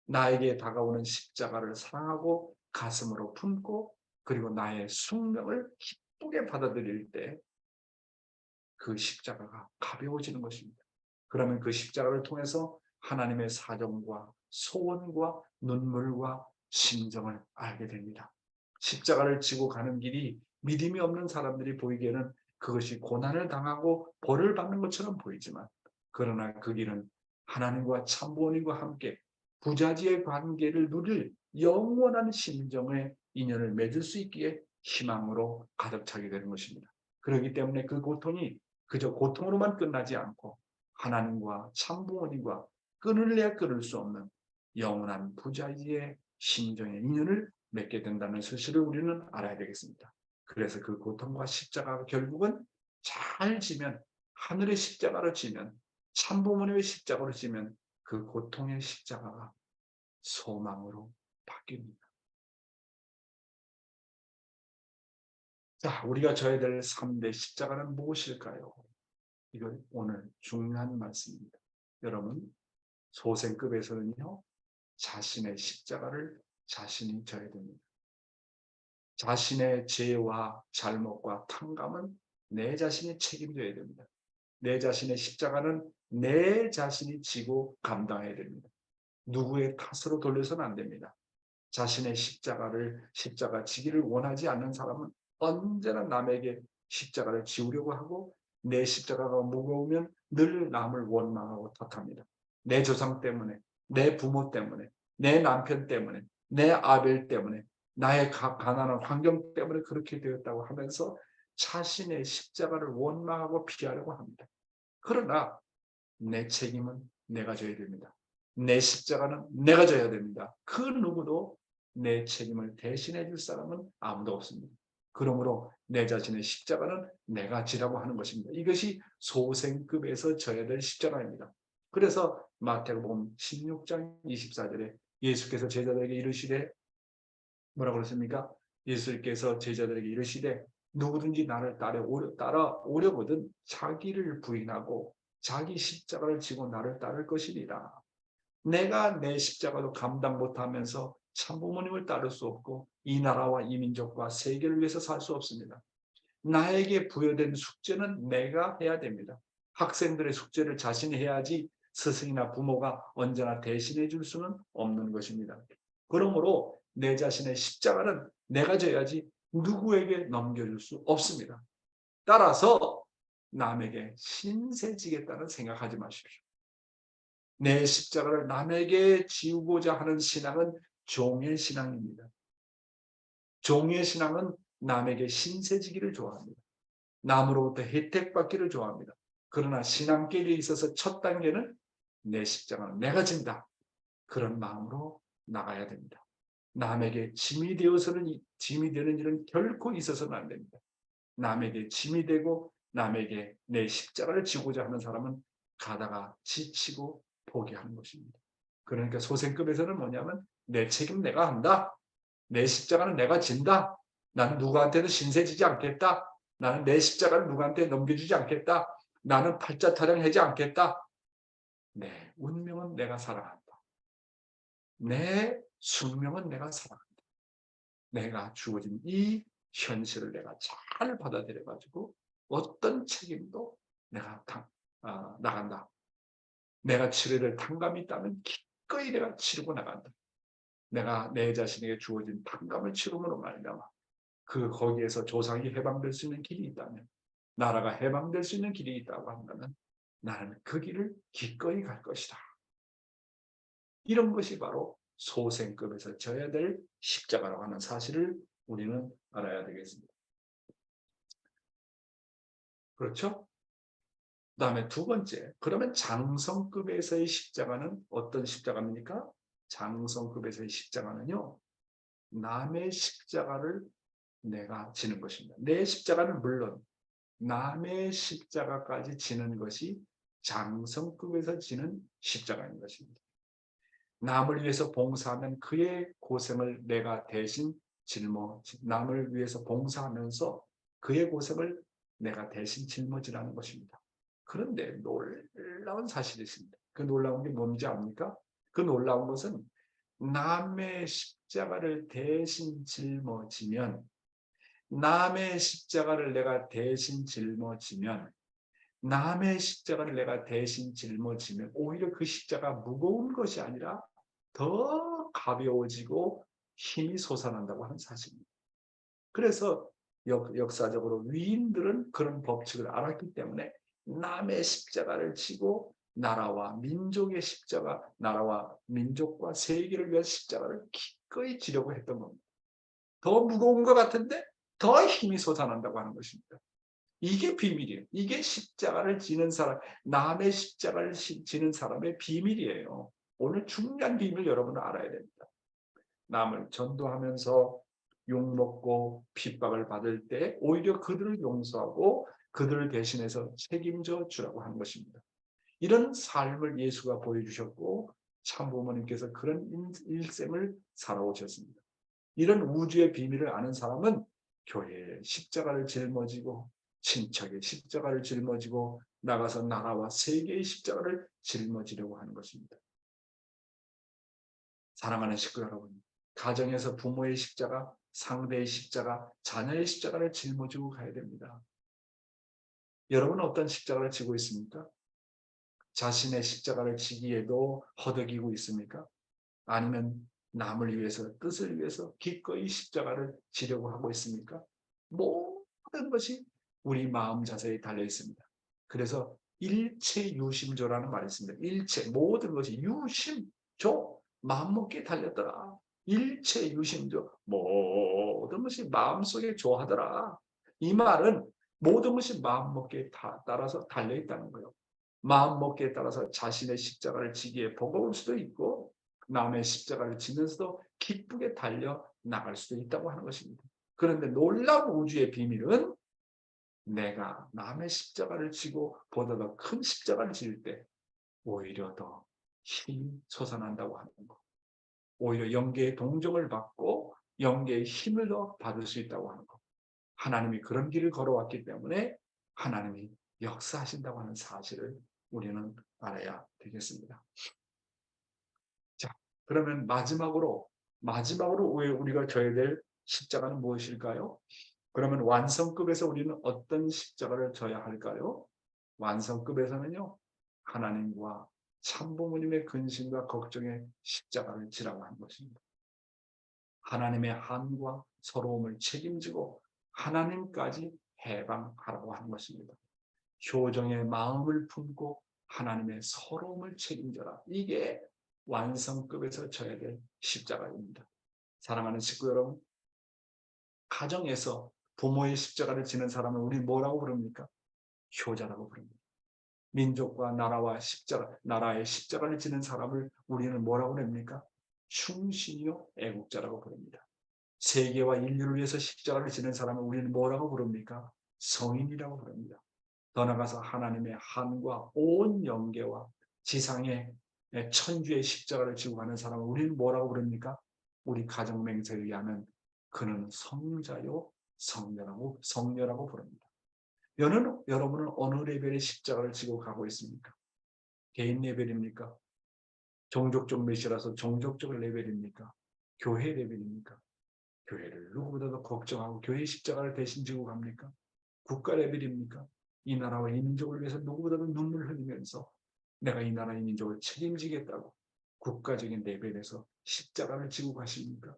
나에게 다가오는 십자가를 사랑하고 가슴으로 품고 그리고 나의 숙명을 기쁘게 받아들일 때 그 십자가가 가벼워지는 것입니다. 그러면 그 십자가를 통해서 하나님의 사정과 소원과 눈물과 심정을 알게 됩니다. 십자가를 지고 가는 길이 믿음이 없는 사람들이 보이기에는 그것이 고난을 당하고 벌을 받는 것처럼 보이지만 그러나 그 길은 하나님과 참부모님과 함께 부자지의 관계를 누릴 영원한 심정의 인연을 맺을 수 있기에 희망으로 가득 차게 되는 것입니다. 그렇기 때문에 그 고통이 그저 고통으로만 끝나지 않고 하나님과 참부모님과 끊을래야 끊을 수 없는 영원한 부자지의 심정의 인연을 맺게 된다는 사실을 우리는 알아야 되겠습니다. 그래서 그 고통과 십자가가 결국은 잘 지면 하늘의 십자가로 지면 참부모님의 십자가로 지면 그 고통의 십자가가 소망으로 바뀝니다. 자, 우리가 져야 될 3대 십자가는 무엇일까요? 이건 오늘 중요한 말씀입니다. 여러분, 소생급에서는요, 자신의 십자가를 자신이 져야 됩니다. 자신의 죄와 잘못과 탕감은 내 자신이 책임져야 됩니다. 내 자신의 십자가는 내 자신이 지고 감당해야 됩니다. 누구의 탓으로 돌려서는 안 됩니다. 자신의 십자가 지기를 원하지 않는 사람은 언제나 남에게 십자가를 지우려고 하고 내 십자가가 무거우면 늘 남을 원망하고 탓합니다. 내 조상 때문에, 내 부모 때문에, 내 남편 때문에, 내 아벨 때문에, 나의 가난한 환경 때문에 그렇게 되었다고 하면서 자신의 십자가를 원망하고 피하려고 합니다. 그러나 내 책임은 내가 져야 됩니다. 내 십자가는 내가 져야 됩니다. 그 누구도 내 책임을 대신해 줄 사람은 아무도 없습니다. 그러므로 내 자신의 십자가는 내가 지라고 하는 것입니다. 이것이 소생급에서 져야 될 십자가입니다. 그래서 마태복음 16장 24절에 예수께서 제자들에게 이르시되 뭐라고 그랬습니까? 예수께서 제자들에게 이르시되 누구든지 나를 따라오려거든 자기를 부인하고 자기 십자가를 지고 나를 따를 것이니라. 내가 내 십자가도 감당 못하면서 참부모님을 따를 수 없고 이 나라와 이 민족과 세계를 위해서 살 수 없습니다. 나에게 부여된 숙제는 내가 해야 됩니다. 학생들의 숙제를 자신이 해야지 스승이나 부모가 언제나 대신해 줄 수는 없는 것입니다. 그러므로 내 자신의 십자가는 내가 져야지 누구에게 넘겨줄 수 없습니다. 따라서 남에게 신세지겠다는 생각하지 마십시오. 내 십자가를 남에게 지우고자 하는 신앙은 종의 신앙입니다. 종의 신앙은 남에게 신세지기를 좋아합니다. 남으로부터 혜택받기를 좋아합니다. 그러나 신앙길에 있어서 첫 단계는 내 십자가는 내가 진다. 그런 마음으로 나가야 됩니다. 남에게 짐이 되는 일은 결코 있어서는 안 됩니다. 남에게 짐이 되고 남에게 내 십자가를 지고자 하는 사람은 가다가 지치고 포기하는 것입니다. 그러니까 소생급에서는 뭐냐면 내 책임 내가 한다. 내 십자가는 내가 진다. 나는 누구한테도 신세지지 않겠다. 나는 내 십자가를 누구한테 넘겨주지 않겠다. 나는 팔자 타령하지 않겠다. 내 운명은 내가 살아간다. 내 숙명은 내가 살아간다. 내가 주어진 이 현실을 내가 잘 받아들여가지고 어떤 책임도 내가 나간다. 내가 치러야 될 탕감이 있다면 기꺼이 내가 치르고 나간다. 내가 내 자신에게 주어진 탕감을 치름으로 말미암아 거기에서 조상이 해방될 수 있는 길이 있다면, 나라가 해방될 수 있는 길이 있다고 한다면 나는 그 길을 기꺼이 갈 것이다. 이런 것이 바로 소생급에서 져야 될 십자가라고 하는 사실을 우리는 알아야 되겠습니다. 그렇죠? 그 다음에 두 번째, 그러면 장성급에서의 십자가는 어떤 십자가입니까? 장성급에서의 십자가는요, 남의 십자가를 내가 지는 것입니다. 내 십자가는 물론 남의 십자가까지 지는 것이 장성급에서 지는 십자가인 것입니다. 남을 위해서 봉사하면 그의 고생을 내가 대신 남을 위해서 봉사하면서 그의 고생을 내가 대신 짊어지라는 것입니다. 그런데 놀라운 사실이 있습니다. 그 놀라운 게 뭔지 압니까? 그 놀라운 것은 남의 십자가를 대신 짊어지면, 남의 십자가를 내가 대신 짊어지면, 남의 십자가를 내가 대신 짊어지면 오히려 그 십자가 무거운 것이 아니라 더 가벼워지고 힘이 솟아난다고 하는 사실입니다. 그래서 역사적으로 위인들은 그런 법칙을 알았기 때문에 남의 십자가를 지고 나라와 민족의 십자가, 나라와 민족과 세계를 위한 십자가를 기꺼이 지려고 했던 겁니다. 더 무거운 것 같은데 더 힘이 솟아난다고 하는 것입니다. 이게 비밀이에요. 이게 십자가를 지는 사람, 남의 십자가를 지는 사람의 비밀이에요. 오늘 중요한 비밀 여러분은 알아야 됩니다. 남을 전도하면서 욕먹고 핍박을 받을 때 오히려 그들을 용서하고 그들을 대신해서 책임져 주라고 하는 것입니다. 이런 삶을 예수가 보여주셨고 참부모님께서 그런 일생을 살아오셨습니다. 이런 우주의 비밀을 아는 사람은 교회에 십자가를 짊어지고 친척의 십자가를 짊어지고 나가서 나라와 세계의 십자가를 짊어지려고 하는 것입니다. 사랑하는 식구 여러분, 가정에서 부모의 십자가, 상대의 십자가, 자녀의 십자가를 짊어지고 가야 됩니다. 여러분은 어떤 십자가를 지고 있습니까? 자신의 십자가를 지기에도 허덕이고 있습니까? 아니면 남을 위해서, 뜻을 위해서 기꺼이 십자가를 지려고 하고 있습니까? 모든 것이 우리 마음 자세에 달려 있습니다. 그래서 일체유심조라는 말이 있습니다. 일체, 모든 것이 유심조, 마음먹기에 달렸더라. 일체유심조, 모든 것이 마음속에 조하더라. 이 말은 모든 것이 마음먹기에 따라서 달려있다는 거예요. 마음먹기에 따라서 자신의 십자가를 지기에 버거울 수도 있고 남의 십자가를 지면서도 기쁘게 달려 나갈 수도 있다고 하는 것입니다. 그런데 놀라운 우주의 비밀은 내가 남의 십자가를 지고 보다 더 큰 십자가를 질 때 오히려 더 힘이 솟아난다고 하는 것. 오히려 영계의 동정을 받고 영계의 힘을 더 받을 수 있다고 하는 것. 하나님이 그런 길을 걸어왔기 때문에 하나님이 역사하신다고 하는 사실을 우리는 알아야 되겠습니다. 자, 그러면 마지막으로 왜 우리가 져야 될 십자가는 무엇일까요? 그러면 완성급에서 우리는 어떤 십자가를 져야 할까요? 완성급에서는요, 하나님과 참부모님의 근심과 걱정의 십자가를 지라고 하는 것입니다. 하나님의 한과 서러움을 책임지고 하나님까지 해방하라고 하는 것입니다. 효정의 마음을 품고 하나님의 서러움을 책임져라. 이게 완성급에서 져야 될 십자가입니다. 사랑하는 식구 여러분, 가정에서 부모의 십자가를 지는 사람을 우리 뭐라고 부릅니까? 효자라고 부릅니다. 민족과 나라의 십자가를 지는 사람을 우리는 뭐라고 부릅니까? 충신이요 애국자라고 부릅니다. 세계와 인류를 위해서 십자가를 지는 사람을 우리는 뭐라고 부릅니까? 성인이라고 부릅니다. 더 나아가서 하나님의 한과 온 영계와 지상의 천주의 십자가를 지고 가는 사람을 우리는 뭐라고 부릅니까? 우리 가정 맹세에 의하면 그는 성자요 성녀라고 부릅니다. 여러분은 어느 레벨의 십자가를 지고 가고 있습니까? 개인 레벨입니까? 종족적 메시라서 종족적 레벨입니까? 교회 레벨입니까? 교회를 누구보다도 걱정하고 교회 십자가를 대신 지고 갑니까? 국가 레벨입니까? 이 나라와 이 민족을 위해서 누구보다도 눈물을 흘리면서 내가 이 나라 이 민족을 책임지겠다고 국가적인 레벨에서 십자가를 지고 가십니까?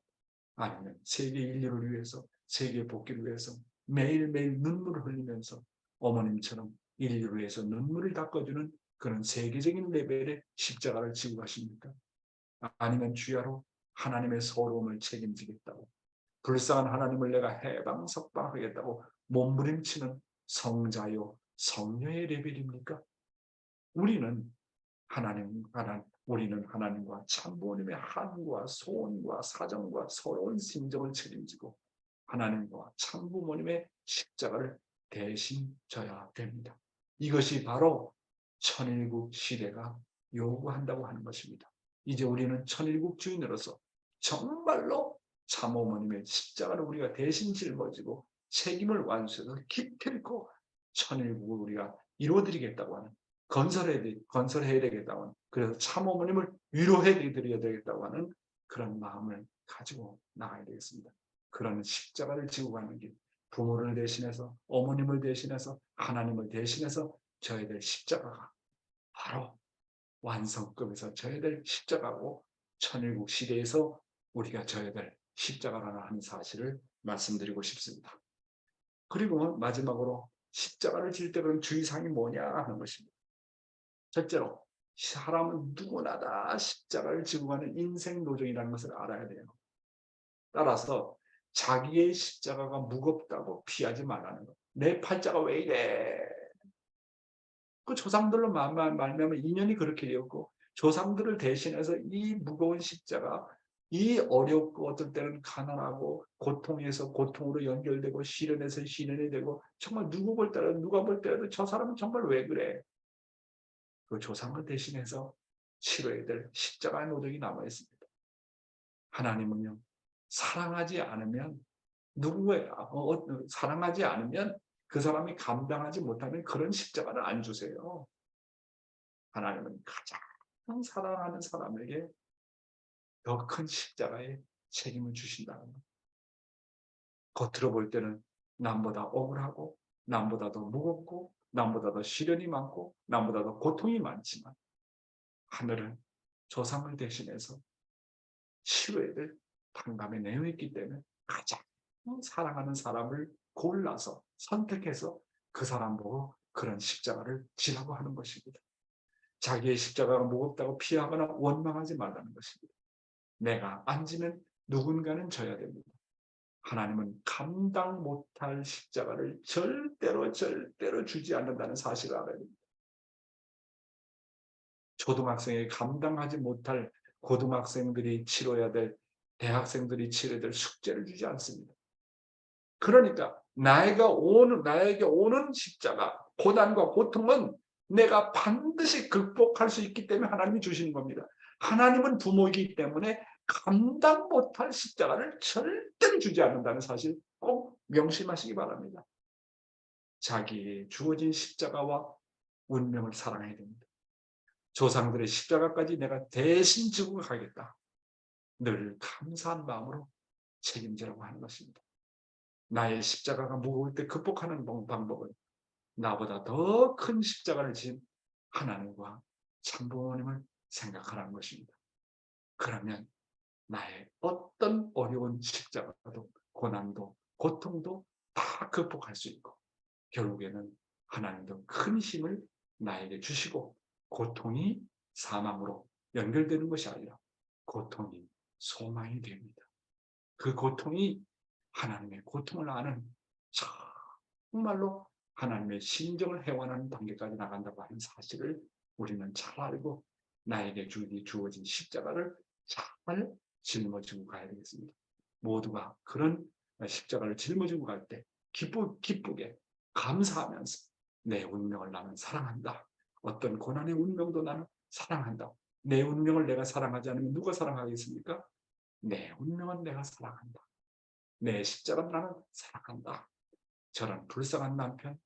아니면 세계 인류를 위해서, 세계 복귀를 위해서 매일매일 눈물을 흘리면서 어머님처럼 인류를 위해서 눈물을 닦아주는 그런 세계적인 레벨의 십자가를 지고 가십니까? 아니면 주야로 하나님의 서러움을 책임지겠다고, 불쌍한 하나님을 내가 해방석방하겠다고 몸부림치는 성자요 성녀의 레벨입니까? 우리는 우리는 하나님과 참부모님의 한과 소원과 사정과 서러운 심정을 책임지고 하나님과 참부모님의 십자가를 대신 져야 됩니다. 이것이 바로 천일국 시대가 요구한다고 하는 것입니다. 이제 우리는 천일국 주인으로서 정말로 참어머님의 십자가를 우리가 대신 짊어지고 책임을 완수해서 기필코 천일국을 우리가 이루어드리겠다고 하는, 건설해야 되겠다고 하는, 그래서 참어머님을 위로해드려야 되겠다고 하는 그런 마음을 가지고 나가야 되겠습니다. 그런 십자가를 지고 가는 길, 부모를 대신해서, 어머님을 대신해서, 하나님을 대신해서 져야 될 십자가가 바로 완성급에서 져야 될 십자가고 천일국 시대에서 우리가 져야 될 십자가라는 하는 사실을 말씀드리고 싶습니다. 그리고 마지막으로 십자가를 질 때 그런 주의사항이 뭐냐 하는 것입니다. 첫째로 사람은 누구나 다 십자가를 지고 가는 인생 노정이라는 것을 알아야 돼요. 따라서 자기의 십자가가 무겁다고 피하지 말라는 것. 내 팔자가 왜 이래? 그 조상들로 말미암아 인연이 그렇게 되었고, 조상들을 대신해서 이 무거운 십자가, 이 어렵고 어떨 때는 가난하고 고통에서 고통으로 연결되고 시련에서 시련이 되고, 정말 누가 볼 때라도 저 사람은 정말 왜 그래? 그 조상을 대신해서 치러야 될 십자가의 노동이 남아 있습니다. 하나님은요, 사랑하지 않으면 사랑하지 않으면 그 사람이 감당하지 못하는 그런 십자가를 안 주세요. 하나님은 가장 사랑하는 사람에게 더 큰 십자가의 책임을 주신다는 것. 겉으로 볼 때는 남보다 억울하고, 남보다 더 무겁고, 남보다 더 시련이 많고, 남보다 더 고통이 많지만 하늘은 조상을 대신해서 치료해야 될 당감에 내어있기 때문에 가장 사랑하는 사람을 골라서 선택해서 그 사람 보고 그런 십자가를 지라고 하는 것입니다. 자기의 십자가가 무겁다고 피하거나 원망하지 말라는 것입니다. 내가 안 지면 누군가는 져야 됩니다. 하나님은 감당 못할 십자가를 절대로 주지 않는다는 사실을 알아야 됩니다. 초등학생이 감당하지 못할 고등학생들이 치러야 될, 대학생들이 치러야 될 숙제를 주지 않습니다. 그러니까 나에게 오는 십자가, 고난과 고통은 내가 반드시 극복할 수 있기 때문에 하나님이 주시는 겁니다. 하나님은 부모이기 때문에 감당 못할 십자가를 절대로 주지 않는다는 사실 꼭 명심하시기 바랍니다. 자기의 주어진 십자가와 운명을 사랑해야 됩니다. 조상들의 십자가까지 내가 대신 지고 가겠다. 늘 감사한 마음으로 책임지라고 하는 것입니다. 나의 십자가가 무거울 때 극복하는 방법은 나보다 더 큰 십자가를 진 하나님과 참부모님을 생각하라는 것입니다. 그러면 나의 어떤 어려운 십자가도, 고난도, 고통도 다 극복할 수 있고, 결국에는 하나님도 큰 힘을 나에게 주시고, 고통이 사망으로 연결되는 것이 아니라 고통이 소망이 됩니다. 그 고통이 하나님의 고통을 아는, 정말로 하나님의 심정을 회원하는 단계까지 나간다고 하는 사실을 우리는 잘 알고 나에게 주어진 십자가를 잘 짊어지고 가야 되겠습니다. 모두가 그런 십자가를 짊어지고 갈 때 기쁘게 감사하면서 내 운명을 나는 사랑한다. 어떤 고난의 운명도 나는 사랑한다. 내 운명을 내가 사랑하지 않으면 누가 사랑하겠습니까? 내 운명은 내가 사랑한다. 내 십자가를 나는 사랑한다. 저런 불쌍한 남편,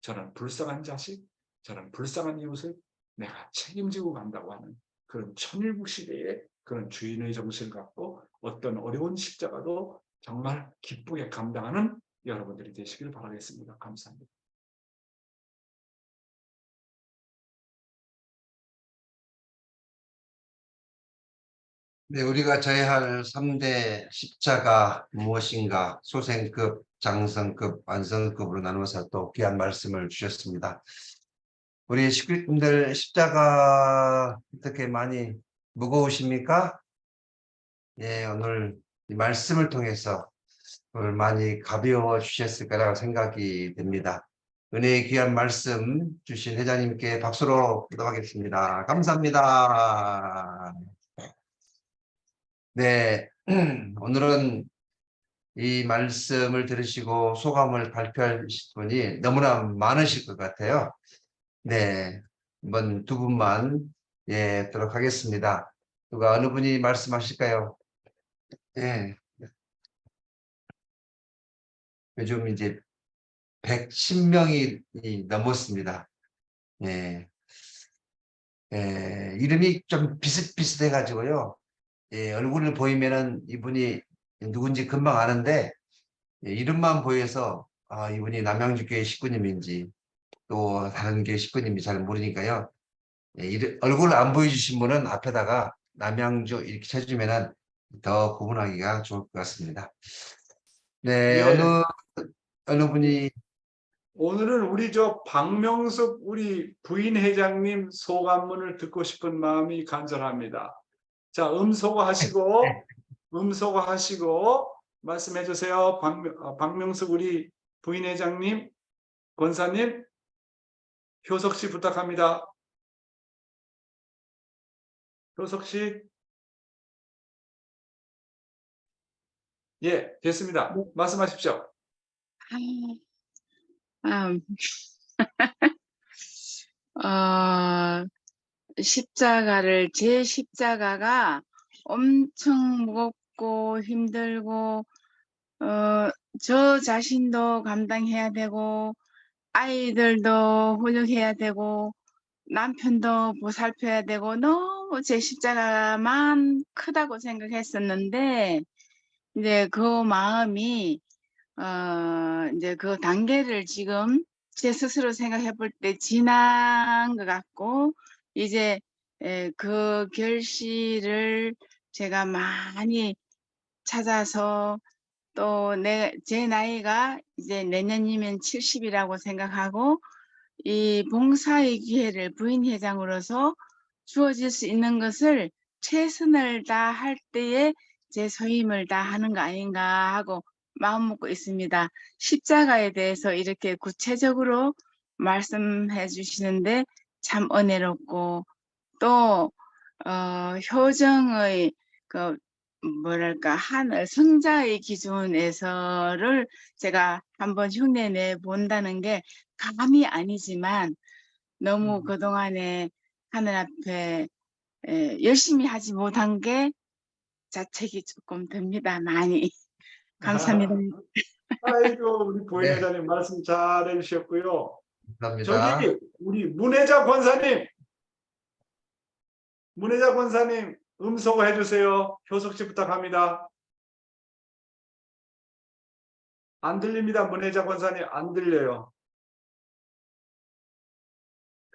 저런 불쌍한 자식, 저런 불쌍한 이웃을 내가 책임지고 간다고 하는 그런 천일국 시대의 그런 주인의 정신을 갖고 어떤 어려운 십자가도 정말 기쁘게 감당하는 여러분들이 되시길 바라겠습니다. 감사합니다. 네, 우리가 져야 할 3대 십자가 무엇인가 소생급, 장성급, 완성급으로 나누어서 또 귀한 말씀을 주셨습니다. 우리 식구님들 십자가 어떻게 많이 무거우십니까? 예, 오늘 이 말씀을 통해서 오늘 많이 가벼워 주셨을 거라고 생각이 됩니다. 은혜의 귀한 말씀 주신 회장님께 박수로 기도하겠습니다. 감사합니다. 네, 오늘은 이 말씀을 들으시고 소감을 발표하실 분이 너무나 많으실 것 같아요. 네, 한번 두 분만 듣도록 하겠습니다. 누가 어느 분이 말씀하실까요? 예. 요즘 이제 110명이 넘었습니다. 예. 이름이 좀 비슷비슷해 가지고요. 예, 얼굴을 보이면은 이분이 누군지 금방 아는데 이름만 보여서 이분이 남양주교회 식구님인지 또 다른 교회 식구님인지 잘 모르니까요. 얼굴을 안 보여주신 분은 앞에다가 남양주 이렇게 쳐주면은 더 구분하기가 좋을 것 같습니다. 네, 예. 어느 분이 오늘은 우리 박명숙 우리 부인 회장님 소감문을 듣고 싶은 마음이 간절합니다. 자, 음소거하시고 말씀해 주세요. 박명숙 우리 부인 회장님, 권사님, 효석 씨 부탁합니다. 효석 씨. 예, 됐습니다. 말씀하십시오. 제 십자가가 엄청 무겁고 힘들고, 저 자신도 감당해야 되고, 아이들도 훈육해야 되고, 남편도 보살펴야 되고, 너무 제 십자가만 크다고 생각했었는데, 이제 그 마음이, 이제 그 단계를 지금 제 스스로 생각해 볼 때 지난 것 같고, 이제 그 결실을 제가 많이 찾아서 또 제 나이가 이제 내년이면 70이라고 생각하고 이 봉사의 기회를 부인 회장으로서 주어질 수 있는 것을 최선을 다할 때에 제 소임을 다하는 거 아닌가 하고 마음 먹고 있습니다. 십자가에 대해서 이렇게 구체적으로 말씀해 주시는데 참 은혜롭고 또 효정의 그 뭐랄까 하늘 성자의 기준에서를 제가 한번 흉내내 본다는 게 감이 아니지만 너무 그동안에 하늘 앞에 열심히 하지 못한 게 자책이 조금 듭니다. 많이. 감사합니다. 아이고, 우리 부인 네. 회장님 말씀 잘 해주셨고요. 감사합니다. 저기 우리 문혜자 권사님 음소거 해주세요. 효석 씨 부탁합니다. 안 들립니다. 문혜자 권사님 안 들려요.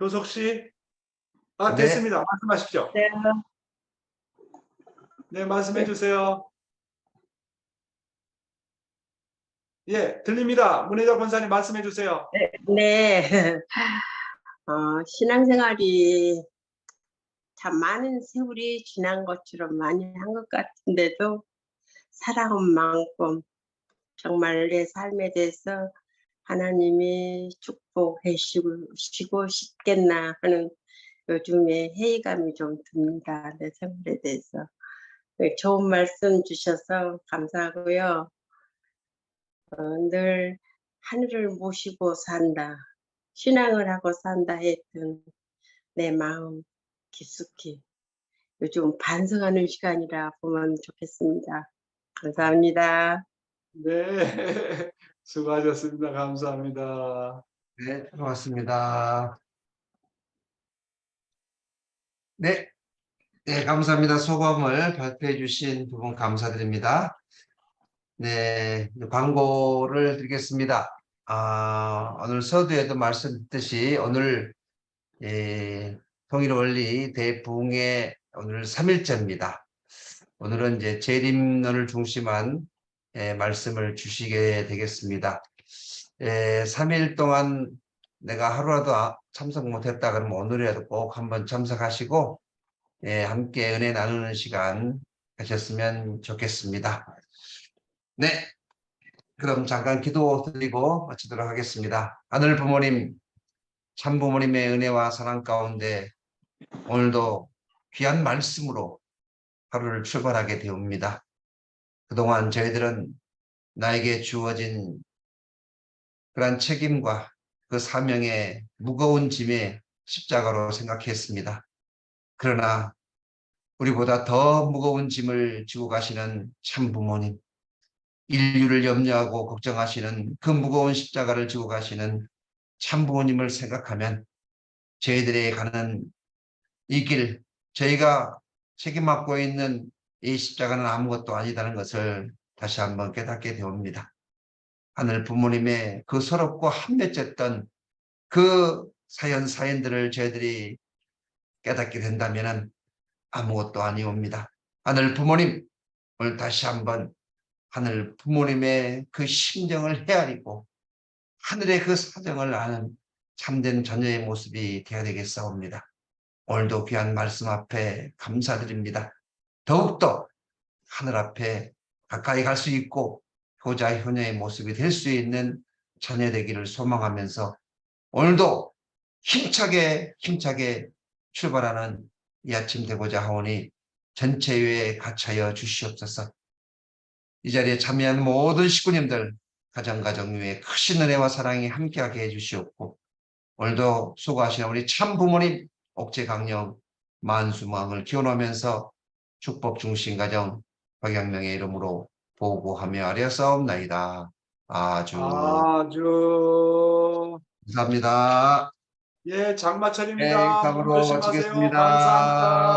효석 씨, 네. 됐습니다. 말씀하십시오. 네. 네, 말씀해 주세요. 예, 들립니다. 문혜자 권사님 말씀해 주세요. 네. 신앙생활이 참 많은 세월이 지난 것처럼 많이 한 것 같은데도 살아온 만큼 정말 내 삶에 대해서 하나님이 축복해 주시고 싶겠나 하는 요즘에 회의감이 좀 듭니다. 내 생활에 대해서. 좋은 말씀 주셔서 감사하고요. 늘 하늘을 모시고 산다, 신앙을 하고 산다 했던 내 마음 깊숙이 요즘 반성하는 시간이라 보면 좋겠습니다. 감사합니다. 네, 수고하셨습니다. 감사합니다. 네, 고맙습니다. 네, 감사합니다. 소감을 발표해 주신 두 분 감사드립니다. 네, 광고를 드리겠습니다. 오늘 서두에도 말씀드렸듯이 오늘 통일원리 대부흥회 오늘 3일째입니다. 오늘은 이제 재림론을 중심한 말씀을 주시게 되겠습니다. 3일 동안 내가 하루라도 참석 못했다 그러면 오늘이라도 꼭 한번 참석하시고 함께 은혜 나누는 시간 가셨으면 좋겠습니다. 네, 그럼 잠깐 기도 드리고 마치도록 하겠습니다. 하늘 부모님, 참 부모님의 은혜와 사랑 가운데 오늘도 귀한 말씀으로 하루를 출발하게 되옵니다. 그동안 저희들은 나에게 주어진 그러한 책임과 그 사명의 무거운 짐의 십자가로 생각했습니다. 그러나 우리보다 더 무거운 짐을 지고 가시는 참 부모님, 인류를 염려하고 걱정하시는 그 무거운 십자가를 지고 가시는 참 부모님을 생각하면 저희들이 가는 이 길, 저희가 책임 맡고 있는 이 십자가는 아무것도 아니다는 것을 다시 한번 깨닫게 되옵니다. 하늘 부모님의 그 서럽고 한맺혔던 그 사연들을 저희들이 깨닫게 된다면 아무것도 아니옵니다. 하늘 부모님, 오늘 다시 한번 하늘 부모님의 그 심정을 헤아리고 하늘의 그 사정을 아는 참된 자녀의 모습이 되어야 되겠사옵니다. 오늘도 귀한 말씀 앞에 감사드립니다. 더욱더 하늘 앞에 가까이 갈 수 있고 효자 효녀의 모습이 될 수 있는 자녀 되기를 소망하면서 오늘도 힘차게 출발하는 이 아침 되고자 하오니 전체회에 같이하여 주시옵소서. 이 자리에 참여한 모든 식구님들 가정 위에 크신 은혜와 사랑이 함께하게 해주시옵고 오늘도 수고하시는 우리 참 부모님 옥죄강령 만수무강을 기원하면서 축복 중심 가정 박양명의 이름으로 보고하며 아뢰었사옵나이다. 아주 감사합니다. 예, 장마철입니다. 네, 몸 다음으로 조심하세요. 마치겠습니다.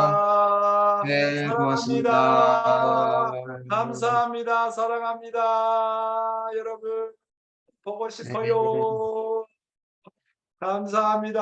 감사합니다. 네, 고맙습니다. 사랑합니다. 감사합니다. 사랑합니다. 여러분, 보고 싶어요. 감사합니다.